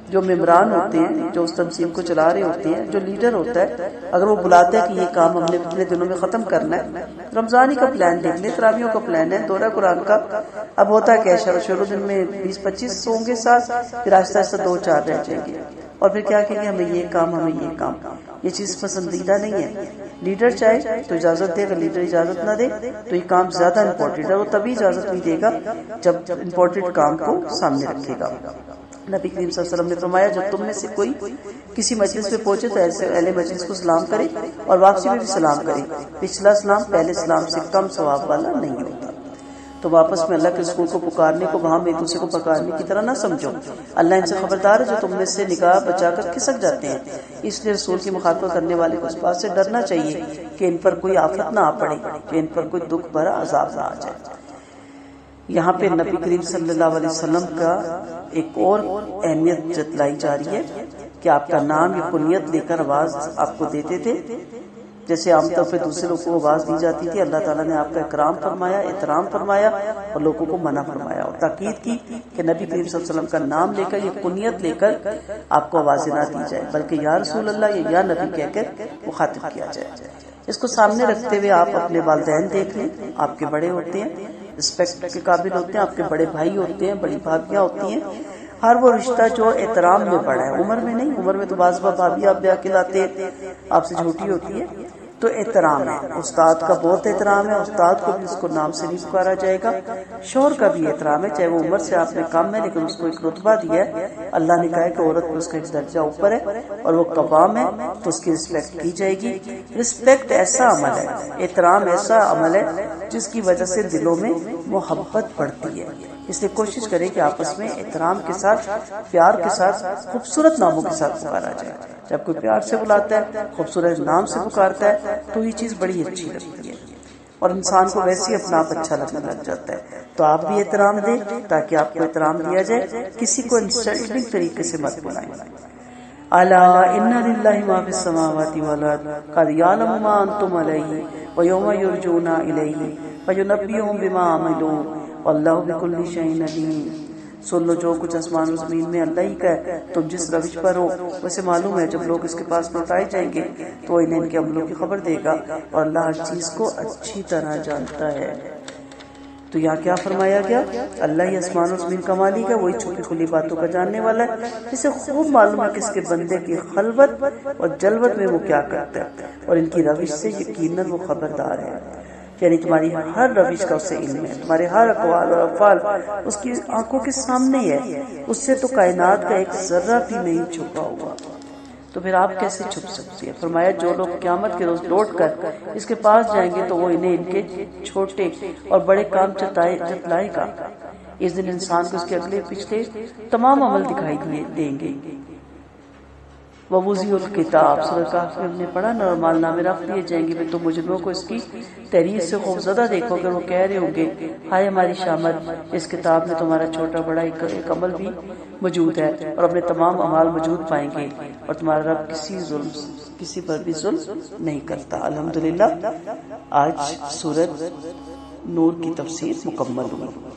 جو ممبران ہوتے ہیں، جو اس تنظیم کو چلا رہے ہوتے ہیں، جو لیڈر ہوتا ہے، اگر وہ بلاتا ہے کہ یہ کام ہم نے اتنے دنوں میں ختم کرنا ہے، رمضانی کا پلان دیکھ لیں، تراویحوں کا پلان ہے، دورہ قرآن کا، اب ہوتا ہے کہ شروع دن میں 20-25 ہوں گے ساتھ، پھر آہستہ آہستہ 2-4 رہ جائیں گے، اور پھر کیا کہیں گے ہمیں یہ کام، ہمیں یہ کام۔ یہ چیز پسندیدہ نہیں ہے۔ لیڈر چاہے تو اجازت دے، اگر لیڈر اجازت نہ دے تو یہ کام زیادہ امپورٹنٹ ہے، وہ تبھی اجازت نہیں دے گا جب امپورٹنٹ کام کو سامنے رکھے گا۔ نبی کریم صلی اللہ علیہ وسلم نے فرمایا جب تم میں سے کوئی کسی مجلس میں پہنچے تو ایسے اہل مجلس کو سلام کرے اور واپسی میں بھی سلام کرے، پچھلا سلام پہلے سلام سے کم ثواب والا نہیں ہوتا۔ تو واپس میں اللہ کے رسول کو پکارنے کو وہاں میں ایک دوسرے کو پکارنے کی طرح نہ سمجھو، اللہ ان سے خبردار ہے جو تم میں سے نگاہ بچا کر کھسک جاتے ہیں۔ اس لیے رسول کی مخاطبت کرنے والے کو اس بات سے ڈرنا چاہیے کہ ان پر کوئی آفت نہ آ پڑے، کہ ان پر کوئی دکھ بھرا عذاب نہ آ جائے۔ یہاں پہ نبی کریم صلی اللہ علیہ وسلم کا ایک اور اہمیت جتلائی جا رہی ہے کہ آپ کا نام یا کنیت لے کر آواز آپ کو دیتے تھے، جیسے عام طور پہ دوسرے لوگوں کو آواز دی جاتی تھی۔ اللہ تعالیٰ نے آپ کا اکرام فرمایا، احترام فرمایا اور لوگوں کو منع فرمایا اور تاکید کی کہ نبی کریم صلی اللہ علیہ وسلم کا نام لے کر یا کنیت لے کر آپ کو آوازیں نہ دی جائے، بلکہ یا رسول اللہ یا نبی کہہ کر مخاطب کیا جائے۔ اس کو سامنے رکھتے ہوئے آپ اپنے والدین دیکھ لیں، آپ کے بڑے ہوتے ہیں، رسپیکٹ کے قابل ہوتے ہیں، آپ کے بڑے بھائی ہوتے ہیں، بڑی بھابیاں ہوتی ہیں، ہر وہ رشتہ جو احترام میں بڑا ہے، عمر میں نہیں۔ عمر میں تو بعض بھابی آپ بیاہ کے لاتے آپ سے چھوٹی ہوتی ہے، تو احترام ہے۔ استاد کا بہت احترام ہے، استاد کو بھی اس کو نام سے نہیں پکارا جائے گا۔ شوہر کا بھی احترام ہے، چاہے وہ عمر سے آپ نے کم ہے لیکن اس کو ایک رتبہ دیا ہے۔ اللہ نے کہا ہے کہ عورت پر اس کا ایک درجہ اوپر ہے اور وہ قوام ہے تو اس کی رسپیکٹ کی جائے گی۔ رسپیکٹ ایسا عمل ہے، احترام ایسا عمل ہے جس کی وجہ سے دلوں میں محبت بڑھتی ہے۔ اس لیے کوشش کریں کہ آپس میں احترام کے ساتھ، پیار کے ساتھ، خوبصورت ناموں کے ساتھ پکارا جائے۔ جب کوئی پیار سے بلاتا ہے، خوبصورت نام سے پکارتا ہے تو یہ چیز بڑی اچھی لگتی ہے اور انسان کو ویسے ہی اپنا آپ اچھا لگنے لگ جاتا ہے۔ تو آپ بھی احترام دیں تاکہ آپ کو احترام دیا جائے، کسی کو انسلٹنگ طریقے سے مت بلائیں۔ الا ان للہ ما فی السماوات والارض قد یعلم ما انتم علیہ ویوم یرجعون الیہ فینبئہم بما عملوا واللہ بکل شیء علیم۔ سن لو جو کچھ آسمان و زمین میں اللہ ہی کا ہے، تم جس روش پر ہو ویسے معلوم ہے جب لوگ اس کے پاس لوٹائے جائیں گے تو وہ انہیں ان کے عملوں کی خبر دے گا اور اللہ ہر چیز کو اچھی طرح جانتا ہے۔ تو یہاں کیا فرمایا گیا؟ اللہ ہی آسمان و زمین کا مالک ہے، وہی چھپی کھلی باتوں کا جاننے والا ہے، جسے خوب معلوم ہے کہ اس کے بندے کی خلوت اور جلوت میں وہ کیا کرتا ہے اور ان کی روش سے یقیناً وہ خبردار ہے۔ یعنی تمہاری ہر روش کا اسے علم ہے، تمہارے ہر اقوال اور افعال اس کی آنکھوں کے سامنے ہے، اس سے تو کائنات کا ایک ذرہ بھی نہیں چھپا ہوا، تو پھر آپ کیسے چھپ سکتے ہیں؟ فرمایا جو لوگ قیامت کے روز لوٹ کر اس کے پاس جائیں گے تو وہ انہیں ان کے چھوٹے اور بڑے کام جتلائے گا۔ اس دن انسان کو اس کے اگلے پچھلے تمام عمل دکھائی دیں گے۔ ووضع الکتاب، سورہ کہف میں ہم نے پڑھا نا، اور مال نامے رکھ دیے جائیں گے، تو مجرموں کو اس کی تحریر سے خوفزدہ دیکھو گے، وہ کہہ رہے ہوں گے ہائے ہماری شامت، اس کتاب میں تمہارا چھوٹا بڑا ایک عمل بھی موجود ہے، اور اپنے تمام اعمال موجود پائیں گے، اور تمہارا رب کسی پر بھی ظلم نہیں کرتا۔ الحمدللہ آج سورۃ نور کی تفسیر مکمل ہوئی۔